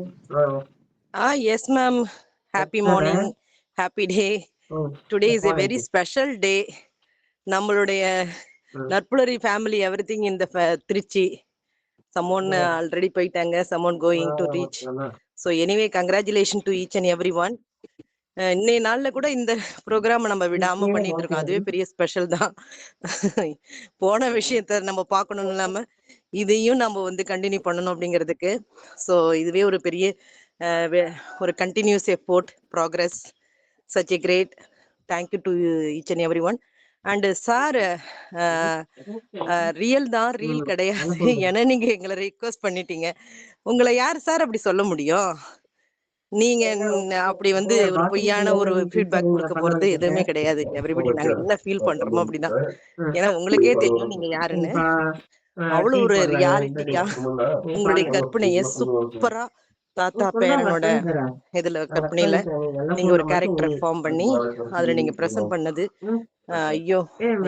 Yes ma'am. Happy morning, happy day. Today is a very special day. நம்மளுடைய Narpulari family everything in the Trichy. Someone already போயிட்டாங்க, someone going to reach. So anyway, congratulations to each and everyone. இன்னைய நாள்ல கூட இந்த program நம்ம விடாம பண்ணிட்டு இருக்கோம். அதுவே பெரிய ஸ்பெஷல் தான். போன விஷயத்த நம்ம பார்க்கணும் இல்லாம இதையும் நம்ம கண்டினியூ பண்ணணும் அப்படிங்கிறதுக்கு. ஸோ இதுவே ஒரு பெரிய ஒரு continuous effort, progress, such a great. Thank you to each and every one. And sir real தான், ரீல் கிடையாது. ஏன்னா நீங்க எங்களை ரிக்வெஸ்ட் பண்ணிட்டீங்க. உங்களை யார் சார் அப்படி சொல்ல முடியும்? நீங்க அப்படி ஒரு பொய்யான ஒரு ஃபீட்பேக் கொடுக்க போறது எதுவுமே கிடையாது. எவ்ரிபடி நாங்க என்ன ஃபீல் பண்றோமோ அப்படிதான். ஏன்னா உங்களுக்கே தெரியும் நீங்க யாருன்னு. அவ்வளவு ஒரு ரியாலிட்டிக்கா உங்களுடைய கற்பனைய சூப்பரா தாத்தா பேரனோட இதுல கற்பனையில நீங்க ஒரு கேரக்டர் ஃபார்ம் பண்ணி அதுல நீங்க பிரசன்ட் பண்ணது. ஐயோ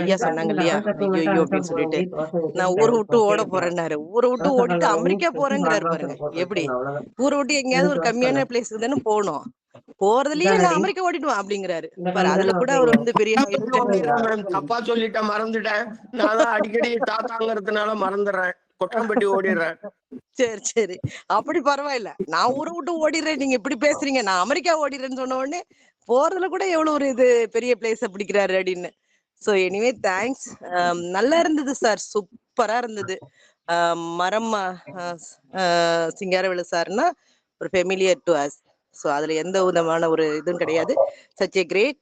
ஐயா சொன்னாங்க இல்லையா, ஐயோ ஐயோ அப்படின்னு சொல்லிட்டு நான் ஊரை விட்டு ஓட போறேன்னாரு. ஊரை விட்டு ஓடிட்டு அமெரிக்கா போறேங்கிறாரு பாருங்க. எப்படி ஊரை விட்டு எங்கேயாவது ஒரு கம்மியான பிளேஸுக்கு தானே போகணும், போறதுலயே நான் அமெரிக்கா ஓடிடுவேன் அப்படிங்கிறாரு பாரு. அதுல கூட அவர் பெரிய தப்பா சொல்லிட்டேன், மறந்துட்டேன். நான் தான் அடிக்கடி தாத்தாங்கிறதுனால மறந்துடுறேன், கொட்டம்பட்டி ஓடிடுறேன். சரி சரி, அப்படி பரவாயில்ல. நான் ஊரை விட்டு ஓடிடுறேன், நீங்க எப்படி பேசுறீங்க, நான் அமெரிக்கா ஓடிடுறேன்னு சொன்ன உடனே போறதுல கூட எவ்வளவு ஒரு பெரிய பிளேஸ் பிடிக்கிறாரு அப்படின்னு. So anyway thanks. நல்லா இருந்தது சார், சூப்பரா இருந்தது. மரம் சிங்காரவேலு சார்னா ஒரு ஃபெமிலியர் டு அஸ். ஸோ அதுல எந்த விதமான ஒரு இதுவும் கிடையாது. Such a great.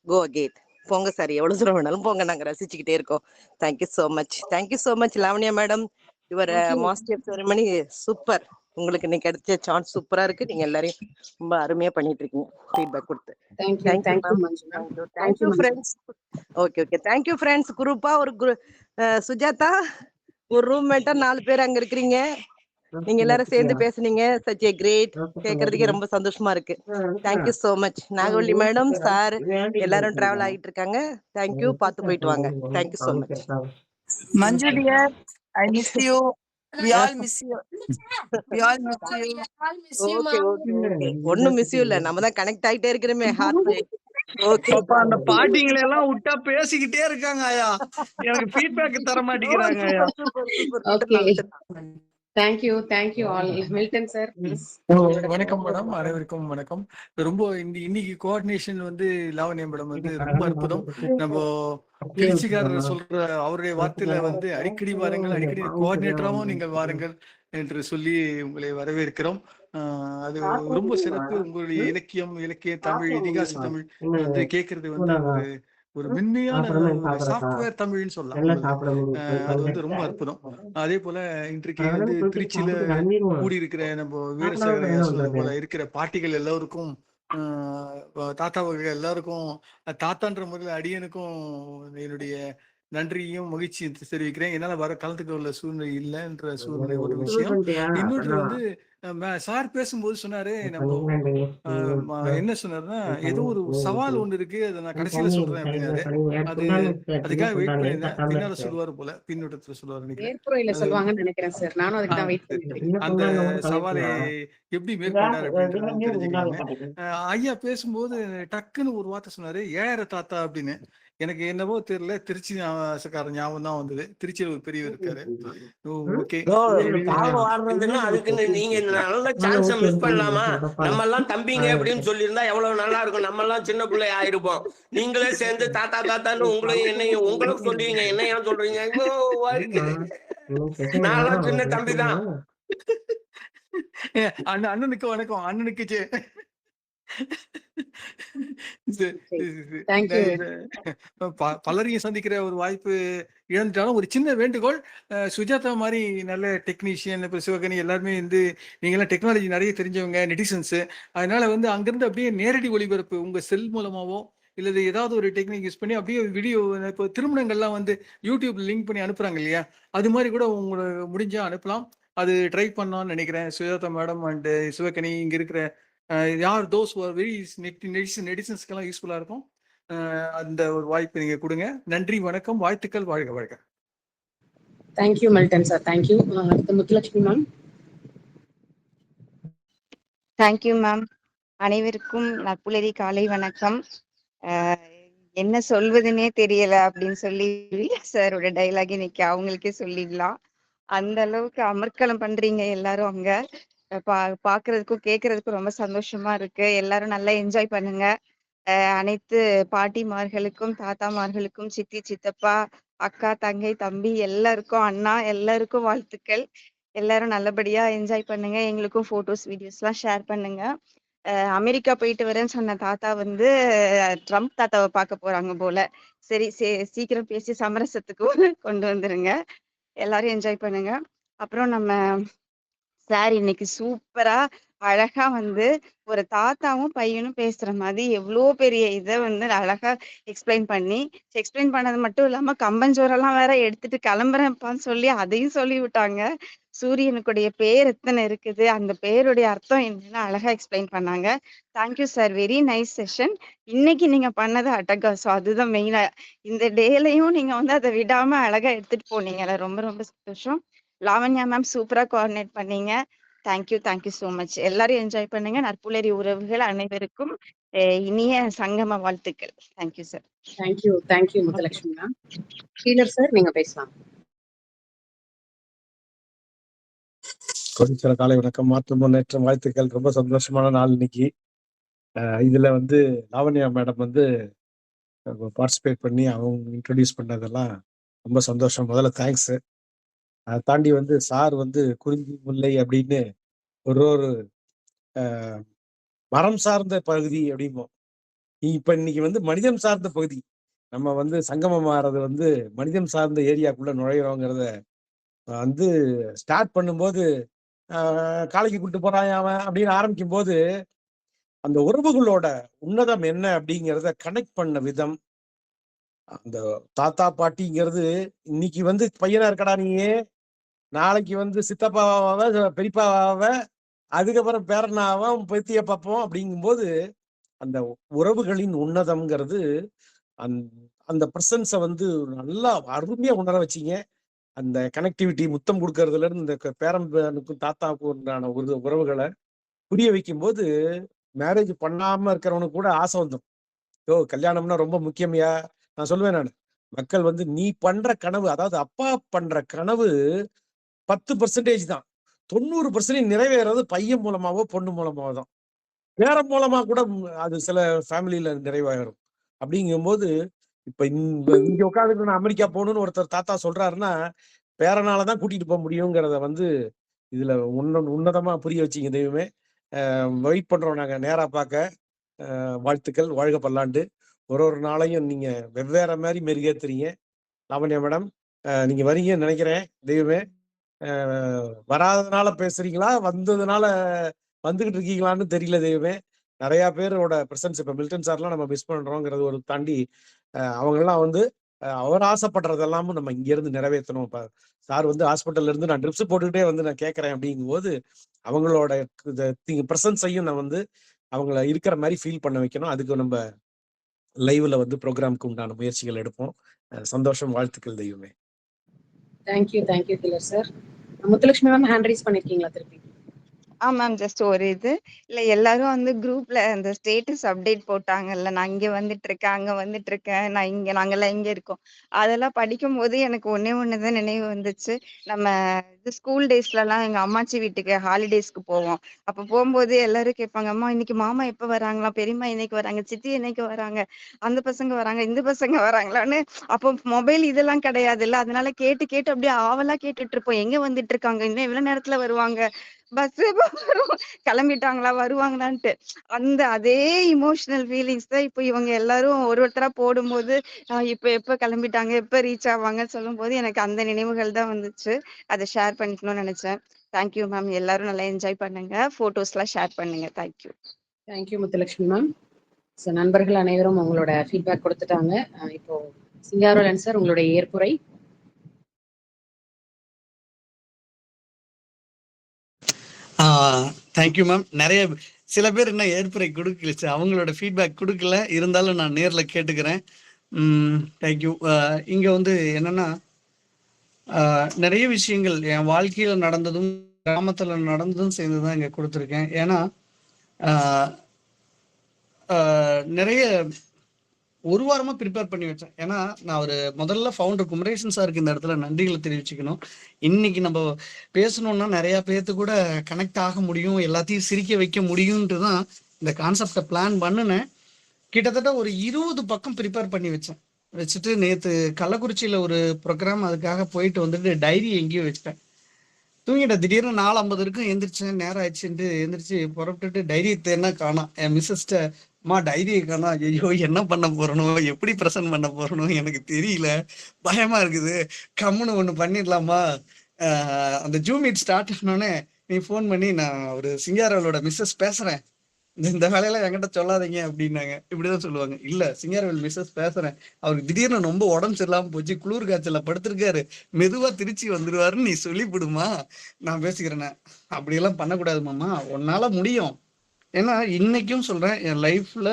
Go ahead. போங்க சார், எவ்வளவு தூரம் வேணாலும் போங்க, நாங்க ரசிச்சுக்கிட்டே இருக்கோம். Thank you so much. Thank you so much Lavanya madam. Your master ceremony super. உங்களுக்கு இன்னைக்கு கிடைச்ச சான்ஸ் சூப்பரா இருக்கு. நீங்க எல்லாரையும் ரொம்ப அருமையா பண்ணிட்டு இருக்கீங்க ஃபீட்பேக் கொடுத்து. Thank you friends. Okay okay, thank you friends. குரூப்பா ஒரு சுஜாதா ஒரு ரூம்மேட்டா 4 பேர் அங்க இருக்கிறீங்க. நீங்க எல்லாரும் சேர்ந்து பேசுனீங்க. Such a great. கேட்கறதுக்கே ரொம்ப சந்தோஷமா இருக்கு. Thank you so much. Nagavalli madam, sir எல்லாரும் டிராவல் ஆகிட்டு இருக்காங்க. தேங்க்யூ, பார்த்து போயிட்டு வாங்க. Thank you so much. Manju dear, I miss you. We all miss you. We all miss you. Okay okay okay, ஒண்ணும் மிஸ் யூ இல்ல, நம்ம தான் கனெக்ட் ஆயிட்டே இருக்கிறோமே ஹார்ட். ஓகே, அந்த பாட்டிங்களை எல்லாம் விட்டா பேசிக்கிட்டே இருக்காங்க ஐயா, எனக்கு ஃபீட்பேக் தர மாட்டேங்கிறாங்க ஐயா. Okay, thank you all. Milton sir please. வணக்கம் மேடம், அனைவருக்கும் வணக்கம். ரொம்ப இன்னைக்கு கோஆர்டினேஷன் லாவண்யா மேடம் ரொம்ப அற்புதம். நம்ம திருச்சிக்காரர் சொல்ற அவருடைய வார்த்தையில அடிக்கடி வாருங்கள், அடிக்கடி கோஆர்டினேட்டராகவும் நீங்கள் வாருங்கள் என்று சொல்லி உங்களை வரவேற்கிறோம். அது ரொம்ப சிறப்பு. உங்களுடைய இலக்கிய தமிழ், இதிகாச தமிழ் கேட்கறது ஒரு மென்மையான சாஃப்ட்வேர் தமிழ்னு சொல்லலாம். அது ரொம்ப அற்புதம். அதே போல இன்றைக்கு திருச்சியில கூடி இருக்கிற நம்ம வீரசாகர சொல்றது போல இருக்கிற பாட்டிகள் எல்லாருக்கும், தாத்தாவர்கள் எல்லாருக்கும், தாத்தான்ற முறையில் அடியனுக்கும் என்னுடைய நன்றியும் மகிழ்ச்சியும் தெரிவிக்கிறேன். என்னால கலந்துக்க உள்ள சூழ்நிலை இல்லைன்ற சூழ்நிலை ஒரு விஷயம். இன்னொன்று வந்து சார் பேசும்போது சொன்னாரு, நம்ம என்ன சொன்னாருன்னா, ஏதோ ஒரு சவால் ஒண்ணு இருக்கு, அதை நான் கடைசியில சொல்றேன் அப்படின்னாரு. அதுக்காக வெயிட் பண்ணியிருந்தேன். பின்னால சொல்லுவாரு போல, பின்னோட்டத்துல சொல்லுவாரு நினைக்கிறேன். ஏற்புரையில சொல்லுவாங்கன்னு நினைக்கிறேன் சார். நானும் அதுக்கு தான் வெயிட் பண்ணிட்டு அந்த சவாலை எப்படி மேற்கொண்டார் அப்படின்றது தெரிஞ்சுக்கலாங்க. ஐயா பேசும்போது டக்குன்னு ஒரு வார்த்தை சொன்னாரு, ஏழரை தாத்தா அப்படின்னு. எனக்கு என்னவோ தெரியல, திருச்சி ஞாபகம் தான் வந்தது. திருச்சியில் ஒரு பெரியவர் இருக்காரு. ஓகே, அதுக்குன்னு நீங்க நல்ல சான்ஸ மிஸ் பண்ணலாமா? நம்ம எல்லாம் தம்பிங்க அப்படின்னு சொல்லியிருந்தா எவ்வளவு நல்லா இருக்கும். நம்ம எல்லாம் சின்ன பிள்ளை ஆயிருப்போம். நீங்களே சேர்ந்து தாத்தா தாத்தான்னு உங்களையும் என்னையும் உங்களுக்கு சொல்லுவீங்க, என்ன ஏன் சொல்றீங்க? நான் சின்ன தம்பி தான். அண்ணனுக்கு வணக்கம். அண்ணனுக்கு பலரையும் சந்திக்கிற ஒரு வாய்ப்பு இழந்துட்டாலும் ஒரு சின்ன வேண்டுகோள், சுஜாதா மாதிரி நல்ல டெக்னீஷியன், இப்போ சிவகணி எல்லாருமே வந்து நீங்களாம் டெக்னாலஜி நிறைய தெரிஞ்சவங்க, நெட்டிசன்ஸு. அதனால வந்து அங்கிருந்து அப்படியே நேரடி ஒளிபரப்பு உங்க செல் மூலமாவோ இல்லது ஏதாவது ஒரு டெக்னிக் யூஸ் பண்ணி அப்படியே வீடியோ, இப்போ திருமணங்கள்லாம் வந்து யூடியூப்ல லிங்க் பண்ணி அனுப்புறாங்க இல்லையா, அது மாதிரி கூட உங்களுக்கு முடிஞ்சா அனுப்பலாம். அது ட்ரை பண்ணலாம்னு நினைக்கிறேன். சுஜாதா மேடம் அண்ட் சிவகணி இங்க இருக்கிற யார் தோஸ் வெரி நெடிசன்ஸ்க்கெல்லாம் யூஸ்ஃபுல்லா இருக்கும். அந்த ஒரு வாய்ப்பு நீங்க கொடுங்க. நன்றி, வணக்கம், வாழ்த்துக்கள், வாழ்க வாழ்க. Thank you molten sir. Thank you. Muthulakshmi ma'am. Thank you ma'am. அனைவருக்கும் நற்புலரி காலை வணக்கம். என்ன சொல்வதுன்னே தெரியல அப்படின்னு சொல்லி சாரோட டைலாக் இன்னைக்கு அவங்களுக்கே சொல்லிடலாம். அந்த அளவுக்கு அமர்க்களம் பண்றீங்க எல்லாரும் அங்க. பாக்குறதுக்கும் கேட்கறதுக்கும் ரொம்ப சந்தோஷமா இருக்கு. எல்லாரும் நல்லா என்ஜாய் பண்ணுங்க. அனைத்து பாட்டிமார்களுக்கும், தாத்தாமார்களுக்கும், சித்தி, சித்தப்பா, அக்கா, தங்கை, தம்பி எல்லாருக்கும், அண்ணா எல்லாருக்கும் வாழ்த்துக்கள். எல்லாரும் நல்லபடியா என்ஜாய் பண்ணுங்க. எங்களுக்கும் போட்டோஸ், வீடியோஸ் எல்லாம் ஷேர் பண்ணுங்க. அமெரிக்கா போயிட்டு வரேன்னு சொன்ன தாத்தா வந்து ட்ரம்ப் தாத்தாவை பார்க்க போறாங்க போல. சரி, சீக்கிரம் பேசி சமரசத்துக்கு கொண்டு வந்துருங்க. எல்லாரும் என்ஜாய் பண்ணுங்க. அப்புறம் நம்ம சார் இன்னைக்கு சூப்பரா அழகா வந்து ஒரு தாத்தாவும் பையனும் பேசுற மாதிரி எவ்வளோ பெரிய இதை வந்து அழகா எக்ஸ்பிளைன் பண்ணது மட்டும் இல்லாம கம்பஞ்சோரெல்லாம் வேற எடுத்துட்டு கிளம்புறேன்ப்பான்னு சொல்லி அதையும் சொல்லி விட்டாங்க. சூரியனுக்குடைய பேர் எத்தனை இருக்குது, அந்த பேருடைய அர்த்தம் என்னன்னு அழகா எக்ஸ்பிளைன் பண்ணாங்க. Thank you sir, very nice session. இன்னைக்கு நீங்க பண்ணது அட்டகாசம், அதுதான் மெயினா. இந்த டேலையும் நீங்க வந்து அதை விடாம அழகா எடுத்துட்டு போனீங்கல்ல, ரொம்ப ரொம்ப சந்தோஷம். லாவண்யா மேம் சூப்பரா கோஆர்டினேட் பண்ணீங்க. Thank you so much. எல்லாரும் என்ஜாய் பண்ணுங்க. நற்புலரி உறவுகள் அனைவருக்கும் இனிய சங்கம வாழ்த்துக்கள். Thank you sir. Thank you Muthulakshmi ma'am. ஷீலர் சார், நீங்க பேசலாம். கோடீஸ்வர காலை வணக்கம், மாற்று முன்னேற்றம், வாழ்த்துக்கள். ரொம்ப சந்தோஷமான நாள் இன்னைக்கு. இதுல வந்து லாவண்யா மேடம் வந்து பார்ட்டிசிபேட் பண்ணி அவங்க இன்ட்ரடியூஸ் பண்ணதெல்லாம் ரொம்ப சந்தோஷம். முதல்ல தேங்க்ஸ். அதை தாண்டி வந்து சார் வந்து குறிஞ்சி முல்லை அப்படின்னு ஒரு மரம் சார்ந்த பகுதி அப்படிம்போம். இப்ப இன்னைக்கு வந்து மனிதம் சார்ந்த பகுதி. நம்ம வந்து சங்கமம் ஆறது வந்து மனிதம் சார்ந்த ஏரியாக்குள்ள நுழையிறோங்கிறத வந்து ஸ்டார்ட் பண்ணும்போது காலைக்கு கூட்டு போறான் அவன் அப்படின்னு ஆரம்பிக்கும் போது அந்த உறவுகளோட உன்னதம் என்ன அப்படிங்கிறத கனெக்ட் பண்ண விதம், அந்த தாத்தா பாட்டிங்கிறது இன்னைக்கு வந்து பையனா இருக்கடா நீயே, நாளைக்கு வந்து சித்தப்பாவாவ, பெரியப்பாவாவ, அதுக்கப்புறம் பேரனாவன், பெத்திய பார்ப்போம். அப்படிங்கும்போது அந்த உறவுகளின் உன்னதம்ங்கிறது அந்த பிரசன்ஸை வந்து நல்லா அருமையா உணர வச்சிங்க. அந்த கனெக்டிவிட்டி, முத்தம் கொடுக்கறதுல இருந்து இந்த பேரனுக்கும் தாத்தாவுக்கும் உண்டான உறவுகளை புரிய வைக்கும் போது மேரேஜ் பண்ணாம இருக்கிறவனுக்கு கூட ஆசை வந்துடும். கல்யாணம்னா ரொம்ப முக்கியமையா நான் சொல்லுவேன். நான் மக்கள் வந்து நீ பண்ற கனவு, அதாவது அப்பா பண்ற கனவு 10% தான், 90% நிறைவேறது பையன் மூலமாவோ பொண்ணு மூலமாவோ தான். பேரன் மூலமா கூட அது சில ஃபேமிலியில நிறைவாயிரும். அப்படிங்கும்போது இப்ப இங்க உட்காந்துட்டு நான் அமெரிக்கா போகணும்னு ஒருத்தர் தாத்தா சொல்றாருன்னா பேரனாலதான் கூட்டிட்டு போக முடியுங்கிறத வந்து இதுல உன்னதமா புரிய வச்சிங்க. தெய்வமே, வெயிட் பண்றோம் நாங்க நேரா பார்க்க. வாழ்த்துக்கள், வாழ்க பல்லாண்டு. ஒரு நாளையும் நீங்க வெவ்வேற மாதிரி மெருகேத்துறீங்க. லாவண்யா மேடம், நீங்க வரீங்கன்னு நினைக்கிறேன். தெய்வமே, வராதனால பேசுறீங்களா, வந்ததுனால வந்துகிட்டு இருக்கீங்களான்னு தெரியல. தெய்வமே, நிறைய பேரோட பிரசன்ஸ் இப்ப மில்டன் சார்லாம் நம்ம மிஸ் பண்றோங்கிறது ஒரு தாண்டி அவங்கெல்லாம் வந்து அவர் ஆசைப்படுறது எல்லாமும் நம்ம இங்க இருந்து நிறைவேற்றணும். இப்ப சார் வந்து ஹாஸ்பிட்டல்ல இருந்து நான் ட்ரிப்ஸ் போட்டுக்கிட்டே வந்து நான் கேட்கறேன் அப்படிங்கும்போது அவங்களோட பிரசன்ஸையும் நான் வந்து அவங்கள இருக்கிற மாதிரி ஃபீல் பண்ண வைக்கணும். அதுக்கு நம்ம லைவ்ல வந்து ப்ரோக்ராமுக்கு உண்டான முயற்சிகள் எடுப்போம். சந்தோஷம், வாழ்த்துக்கள் தெய்வமே. தேங்க்யூ திலர் sir. Muthulakshmi ma'am hand raise பண்ணிருக்கீங்களா திருப்பி? மேம் ஜஸ்ட் ஒரு இது இல்ல, எல்லாரும் வந்து குரூப்ல அந்த ஸ்டேட்டஸ் அப்டேட் போட்டாங்கல்ல, நான் இங்க வந்துட்டு இருக்கேன், அங்க வந்துட்டு இருக்கேன், நாங்கெல்லாம் இங்க இருக்கோம். அதெல்லாம் படிக்கும் போது எனக்கு ஒண்ணே ஒண்ணுதான் நினைவு வந்துச்சு. நம்ம இது ஸ்கூல் டேஸ்லலாம் எங்க அம்மாச்சி வீட்டுக்கு ஹாலிடேஸ்க்கு போவோம். அப்ப போகும்போது எல்லாரும் கேட்பாங்க, அம்மா இன்னைக்கு மாமா எப்ப வராங்களா, பெரியம்மா இன்னைக்கு வராங்க, சித்தி என்னைக்கு வராங்க, அந்த பசங்க வராங்க, இந்த பசங்க வராங்களான்னு. அப்போ மொபைல் இதெல்லாம் கிடையாதுல்ல, அதனால கேட்டு கேட்டு அப்படியே ஆவலா கேட்டுட்டு இருப்போம், எங்க வந்துட்டு இருக்காங்க, இன்னும் எவ்வளவு நேரத்துல வருவாங்க, பஸ் கிளம்பிட்டாங்களா, வருவாங்களான்ட்டு. அந்த அதே இமோஷனல் ஃபீலிங்ஸ் தான் இப்போ இவங்க எல்லாரும் ஒருத்தரா போடும்போது இப்ப எப்ப கிளம்பிட்டாங்க, எப்ப ரீச் ஆவாங்கன்னு சொல்லும் போது எனக்கு அந்த நினைவுகள் தான் வந்துச்சு. அதை ஷேர் பண்ணிக்கணும்னு நினைச்சேன். Thank you ma'am. எல்லாரும் நல்லா என்ஜாய் பண்ணுங்க, போட்டோஸ் எல்லாம் ஷேர் பண்ணுங்க. Thank you. Thank you Muthulakshmi ma'am. So நண்பர்கள் அனைவரும் உங்களோட ஃபீட்பேக் கொடுத்துட்டாங்க. இப்போ சிங்காரவேலன் சார் உங்களுடைய ஏற்புரை. Thank you ma'am. நிறைய சில பேர் என்ன ஏற்புரை கொடுக்கல, அவங்களோட ஃபீட்பேக் கொடுக்கல, இருந்தாலும் நான் நேரில் கேட்டுக்கிறேன். தேங்க்யூ. இங்கே வந்து என்னன்னா நிறைய விஷயங்கள் என் வாழ்க்கையில் நடந்ததும் கிராமத்தில் நடந்ததும் சேர்ந்து தான் இங்கே கொடுத்துருக்கேன். ஏன்னா நிறைய ஒரு வாரமா ப்ரிப்பேர் பண்ணி வச்சேன். ஏன்னா நான் ஒரு முதல்ல ஃபவுண்டர் குமரேசன் சாருக்கு இந்த இடத்துல நன்றிகளை தெரிவிச்சுக்கணும். இன்னைக்கு நம்ம பேசணும்னா நிறைய பேர்த்து கூட கனெக்ட் ஆக முடியும், எல்லாத்தையும் சிரிக்க வைக்க முடியும்ட்டு தான் இந்த கான்செப்டை பிளான் பண்ணினேன். கிட்டத்தட்ட ஒரு 20 பக்கம் ப்ரிப்பேர் பண்ணி வச்சுட்டு நேற்று கள்ளக்குறிச்சியில் ஒரு ப்ரோக்ராம் அதுக்காக போயிட்டு வந்துட்டு டைரி எங்கேயோ வச்சுட்டேன். தூங்கிட்டேன். திடீர்னு 4:50 இருக்கும் எந்திரிச்சேன், நேரம் ஆயிடுச்சுட்டு எந்திரிச்சு புறப்பட்டுட்டு டைரி தேனா காணோம். என் மிஸ்ஸஸ்ட அம்மா டைரியை காணோம், ஐயோ என்ன பண்ண போறனோ, எப்படி ப்ரெசென்ட் பண்ண போறனோ எனக்கு தெரியல, பயமா இருக்குது, கம்முன்னு ஒன்று பண்ணிடலாமா, அந்த ஜூம் மீட் ஸ்டார்ட் ஆனோடனே நீ ஃபோன் பண்ணி நான் ஒரு சிங்காரவலோட மிஸ்ஸஸ் பேசுறேன், இந்த வேலையெல்லாம் என்கிட்ட சொல்லாதீங்க அப்படின்னாங்க. இப்படிதான் சொல்லுவாங்க. இல்ல சிங்காரவேல் மிஸ்ஸஸ் பேசுறேன், அவருக்கு திடீர்னு ரொம்ப உடம்பு சரியில்லாம போச்சு, குளிர் காய்ச்சல படுத்திருக்காரு, மெதுவா திருச்சி வந்துருவாருன்னு நீ சொல்லிவிடுமா, நான் பேசிக்கிறேன். அப்படியெல்லாம் பண்ணக்கூடாது மாமா, உன்னால முடியும். ஏன்னா இன்னைக்கும் சொல்றேன், என் லைஃப்ல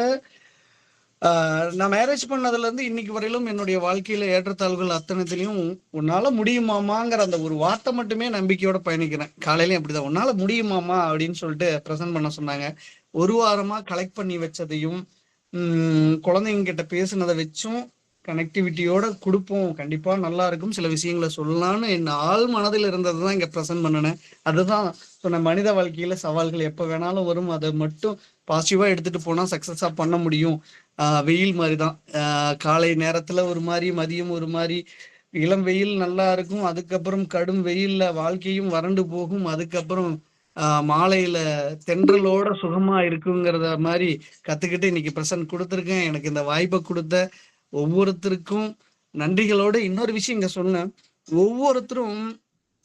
நான் மேரேஜ் பண்ணதுல இருந்து இன்னைக்கு வரையிலும் என்னுடைய வாழ்க்கையில ஏற்றத்தாழ்வுகள் அத்தனைத்திலையும் உன்னால முடியுமாமாங்கிற அந்த ஒரு வார்த்தை மட்டுமே நம்பிக்கையோட பயணிக்கிறேன். காலையிலயும் அப்படிதான், உன்னால முடியுமாமா அப்படின்னு சொல்லிட்டு ப்ரெசென்ட் பண்ண சொன்னாங்க. ஒரு வாரமா கலெக்ட் பண்ணி வச்சதையும் குழந்தைங்க கிட்ட பேசுனதை வச்சும் கனெக்டிவிட்டியோட கொடுப்போம், கண்டிப்பா நல்லா இருக்கும், சில விஷயங்களை சொல்லலாம்னு என் ஆள் மனதில் இருந்தது தான் இங்க ப்ரெசென்ட் பண்ணினேன். அதுதான் சொன்ன, மனித வாழ்க்கையில சவால்கள் எப்ப வேணாலும் வரும், அதை மட்டும் பாசிட்டிவா எடுத்துட்டு போனா சக்சஸா பண்ண முடியும். வெயில் மாதிரி தான், காலை நேரத்துல ஒரு மாதிரி, மதியம் ஒரு மாதிரி, இளம் வெயில் நல்லா இருக்கும், அதுக்கப்புறம் கடும் வெயில்ல வாழ்க்கையும் வறண்டு போகும், அதுக்கப்புறம் மாலையில தென்றலோட சுகமா இருக்குங்கிறத மாதிரி கத்துக்கிட்டு இன்னைக்கு ப்ரெசன்ட் கொடுத்துருக்கேன். எனக்கு இந்த வாய்ப்பை கொடுத்த ஒவ்வொருத்தருக்கும் நன்றிகளோட இன்னொரு விஷயம் இங்க சொன்னேன், ஒவ்வொருத்தரும்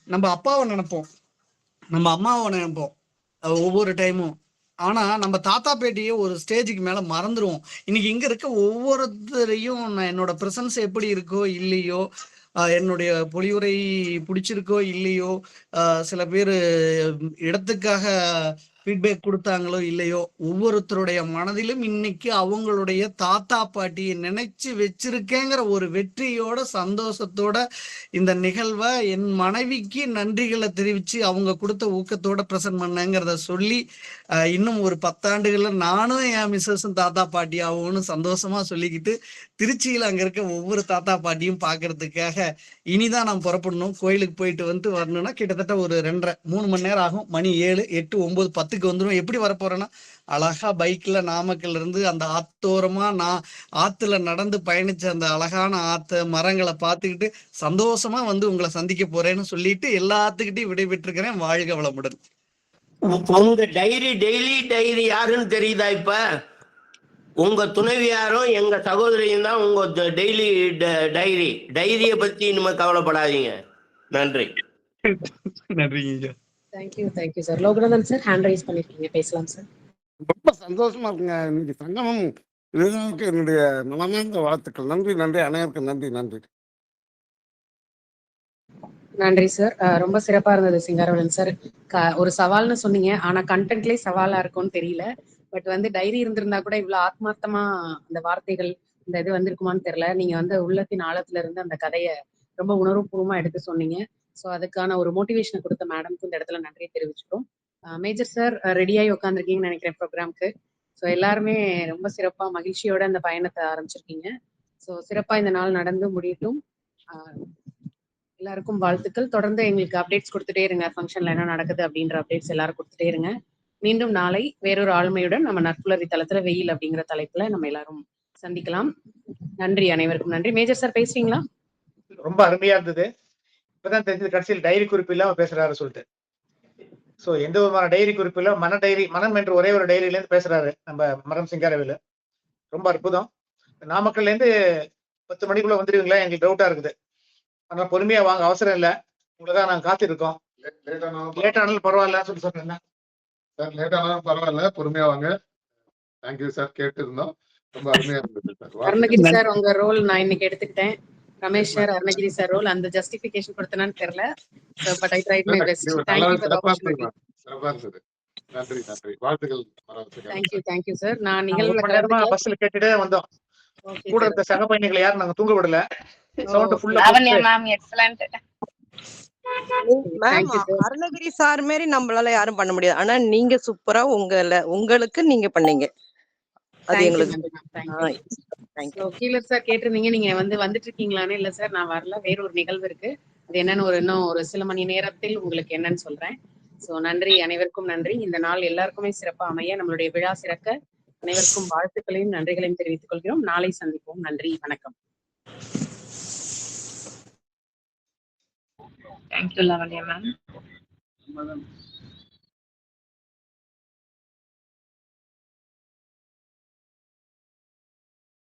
நம்ம அப்பாவை நினைப்போம், நம்ம அம்மாவை நினைப்போம் ஒவ்வொரு டைமும். ஆனா நம்ம தாத்தா பேட்டியை ஒரு ஸ்டேஜுக்கு மேல மறந்துடுவோம். இன்னைக்கு இங்க இருக்க ஒவ்வொருத்தரையும் நான் என்னோட ப்ரெசன்ஸ் எப்படி இருக்கோ இல்லையோ, என்னுடைய பொலிவுரை பிடிச்சிருக்கோ இல்லையோ, சில பேர் இடத்துக்காக ஃபீட்பேக் கொடுத்தாங்களோ இல்லையோ, ஒவ்வொருத்தருடைய மனதிலும் இன்னைக்கு அவங்களுடைய தாத்தா பாட்டியை நினைச்சு வச்சிருக்கேங்கிற ஒரு வெற்றியோட சந்தோஷத்தோட இந்த நிகழ்வை என் மனைவிக்கு நன்றிகளை தெரிவிச்சு அவங்க கொடுத்த ஊக்கத்தோட ப்ரெசென்ட் பண்ணேங்கிறத சொல்லி, இன்னும் ஒரு 10 ஆண்டுகள்ல நானும் என் மிஸ்ஸஸும் தாத்தா பாட்டி ஆகும்னு சந்தோஷமா சொல்லிக்கிட்டு, திருச்சியில் அங்க இருக்க ஒவ்வொரு தாத்தா பாட்டியும் பாக்குறதுக்காக இனிதான் நான் புறப்படணும். கோயிலுக்கு போயிட்டு வந்து வரணும்னா கிட்டத்தட்ட ஒரு 2.5 3 மணி நேரம் ஆகும். மணி 7 8 9 10க்கு வந்துடும். எப்படி வரப்போறேன்னா அழகா பைக்ல நாமக்கல்ல இருந்து அந்த ஆத்தோரமா நான் ஆத்துல நடந்து பயணிச்ச அந்த அழகான ஆத்த மரங்களை பார்த்துக்கிட்டு சந்தோஷமா வந்து உங்களை சந்திக்க போறேன்னு சொல்லிட்டு எல்லாத்துக்கிட்டையும் விடைபெற்றிருக்கிறேன். வாழ்க வளமுடன். உங்க டைரி டெய்லி டைரி யாருன்னு தெரியுதா? இப்ப உங்க துணைவியாரும் எங்க சகோதரியும் தான் உங்க டெய்லி டைரியை பத்தி இனிமே கவலைப்படாதீங்க. நன்றி. நன்றிங்க. Thank you sir. Loganathan sir hand rice பண்ணிருக்கீங்க, பேசலாம் சார். ரொம்ப சந்தோஷமா இருக்குங்க. இன்னைக்கு சங்கமம் இதுதான் என்னுடைய மனமார்ந்த வாழ்த்துக்கள். நன்றி நன்றி, அனைவருக்கும் நன்றி நன்றி. நன்றி சார். ரொம்ப சிறப்பா இருந்தது சிங்காரவேலன் சார். ஒரு சவால்னு சொன்னீங்க, ஆனா கண்டென்ட்லயே சவாலா இருக்கும்னு தெரியல. பட் வந்து டைரி இருந்திருந்தா கூட இவ்வளவு ஆத்மார்த்தமா அந்த வார்த்தைகள் இந்த இது வந்திருக்குமான்னு தெரியல. நீங்க வந்து உள்ளத்தின் ஆழத்துல இருந்து அந்த கதையை ரொம்ப உணர்வுபூர்வமா எடுத்து சொன்னீங்க. ஸோ அதுக்கான ஒரு மோட்டிவேஷனை கொடுத்த மேடம்க்கு இந்த இடத்துல நன்றியை தெரிவிச்சுக்கிறோம். மேஜர் சார் ரெடியாகி உட்காந்துருக்கீங்கன்னு நினைக்கிறேன் ப்ரோக்ராம்க்கு. ஸோ எல்லாருமே ரொம்ப சிறப்பா மகிழ்ச்சியோட அந்த பயணத்தை ஆரம்பிச்சிருக்கீங்க. ஸோ சிறப்பா இந்த நாள் நடந்து முடியட்டும். எல்லாருக்கும் வாழ்த்துக்கள். தொடர்ந்து எங்களுக்கு அப்டேட்ஸ் கொடுத்துட்டே இருங்க. ஃபங்க்ஷன்ல என்ன நடக்குது அப்படின்ற அப்டேட்ஸ் எல்லாரும் கொடுத்துட்டே இருங்க. மீண்டும் நாளை வேறொரு ஆளுமையுடன் நம்ம நட்புலரி தளத்துல வெயில் அப்படிங்கிற தலைப்புல நம்ம எல்லாரும் சந்திக்கலாம். நன்றி, அனைவருக்கும் நன்றி. மேஜர் சார் பேசுறீங்களா? ரொம்ப அருமையா இருந்தது. இப்பதான் தெரிஞ்சது கடைசியில் டைரி குறிப்பு இல்லாம பேசுறாரு சொல்லிட்டு. சோ எந்த விதமான டைரி குறிப்பு இல்ல, மனம் என்ற ஒரே ஒரு டைரியில இருந்து பேசுறாரு நம்ம மரம் சிங்காரவேலு. ரொம்ப அற்புதம். நாமக்கல்ல இருந்து 10 மணிக்குள்ள வந்துருவீங்களா? எங்களுக்கு டவுட்டா இருக்குது. ஆனா பொறுமையா வாங்க, அவசரம் இல்ல. உங்களுக்காக நாங்க காத்திருக்கோம். லேட் ஆனாலும் பரவாயில்ல சொல்லி சொன்னேன் சார். லேட் ஆனாலும் பரவாயில்ல, பொறுமையா வாங்க. Thank you sir. கேட்டு இருந்தோம். ரொம்ப அருமையா இருந்தது சார். அருணகிரி சார் உங்க ரோல் நான் இன்னைக்கு எடுத்துக்கிட்டேன். Ramesh sir Arunagiri sir role அந்த ஜஸ்டிபிகேஷன் கொடுத்தனான்னு தெரியல. So but I tried my best. Thank you for the opportunity. சிறப்பா இருந்தது. நன்றி நன்றி, வாழ்த்துக்கள். Thank you sir. நான் நிகழ்வுல கலந்துக்கல. பஸ்ல கேட்டுட்டே வந்தோம். Okay கூட sir. இருந்த சக பயணிகளை யாரும் நாங்க தூங்க விடல. சவுண்ட் ஃபுல்லா Lavanya ma'am excellent. Ma'am Thank you sir. Arunagiri sir மாரி நம்மளால யாரும் பண்ண முடியாது. ஆனா நீங்க சூப்பரா உங்களுக்கு நீங்க பண்ணீங்க. அது Thank you எங்களுக்கு ma'am. Thank you. கீழர் சார் கேட்டிருந்தீங்க, நீங்க வந்துட்டு இருக்கீங்களான்னு. இல்ல சார் நான் வரல, வேற ஒரு நிகழ்வு இருக்கு. அது என்னன்னு இன்னும் ஒரு சில மணி நேரத்தில் உங்களுக்கு என்னன்னு சொல்றேன். சோ நன்றி, அனைவருக்கும் நன்றி. இந்த நாள் எல்லாருக்குமே சிறப்பா அமைய நம்மளுடைய விழா சிறக்க அனைவருக்கும் வாழ்த்துக்களையும் நன்றிகளையும் தெரிவித்துக் கொள்கிறோம். நாளை சந்திப்போம். நன்றி, வணக்கம். Thank you Lavanya ma'am.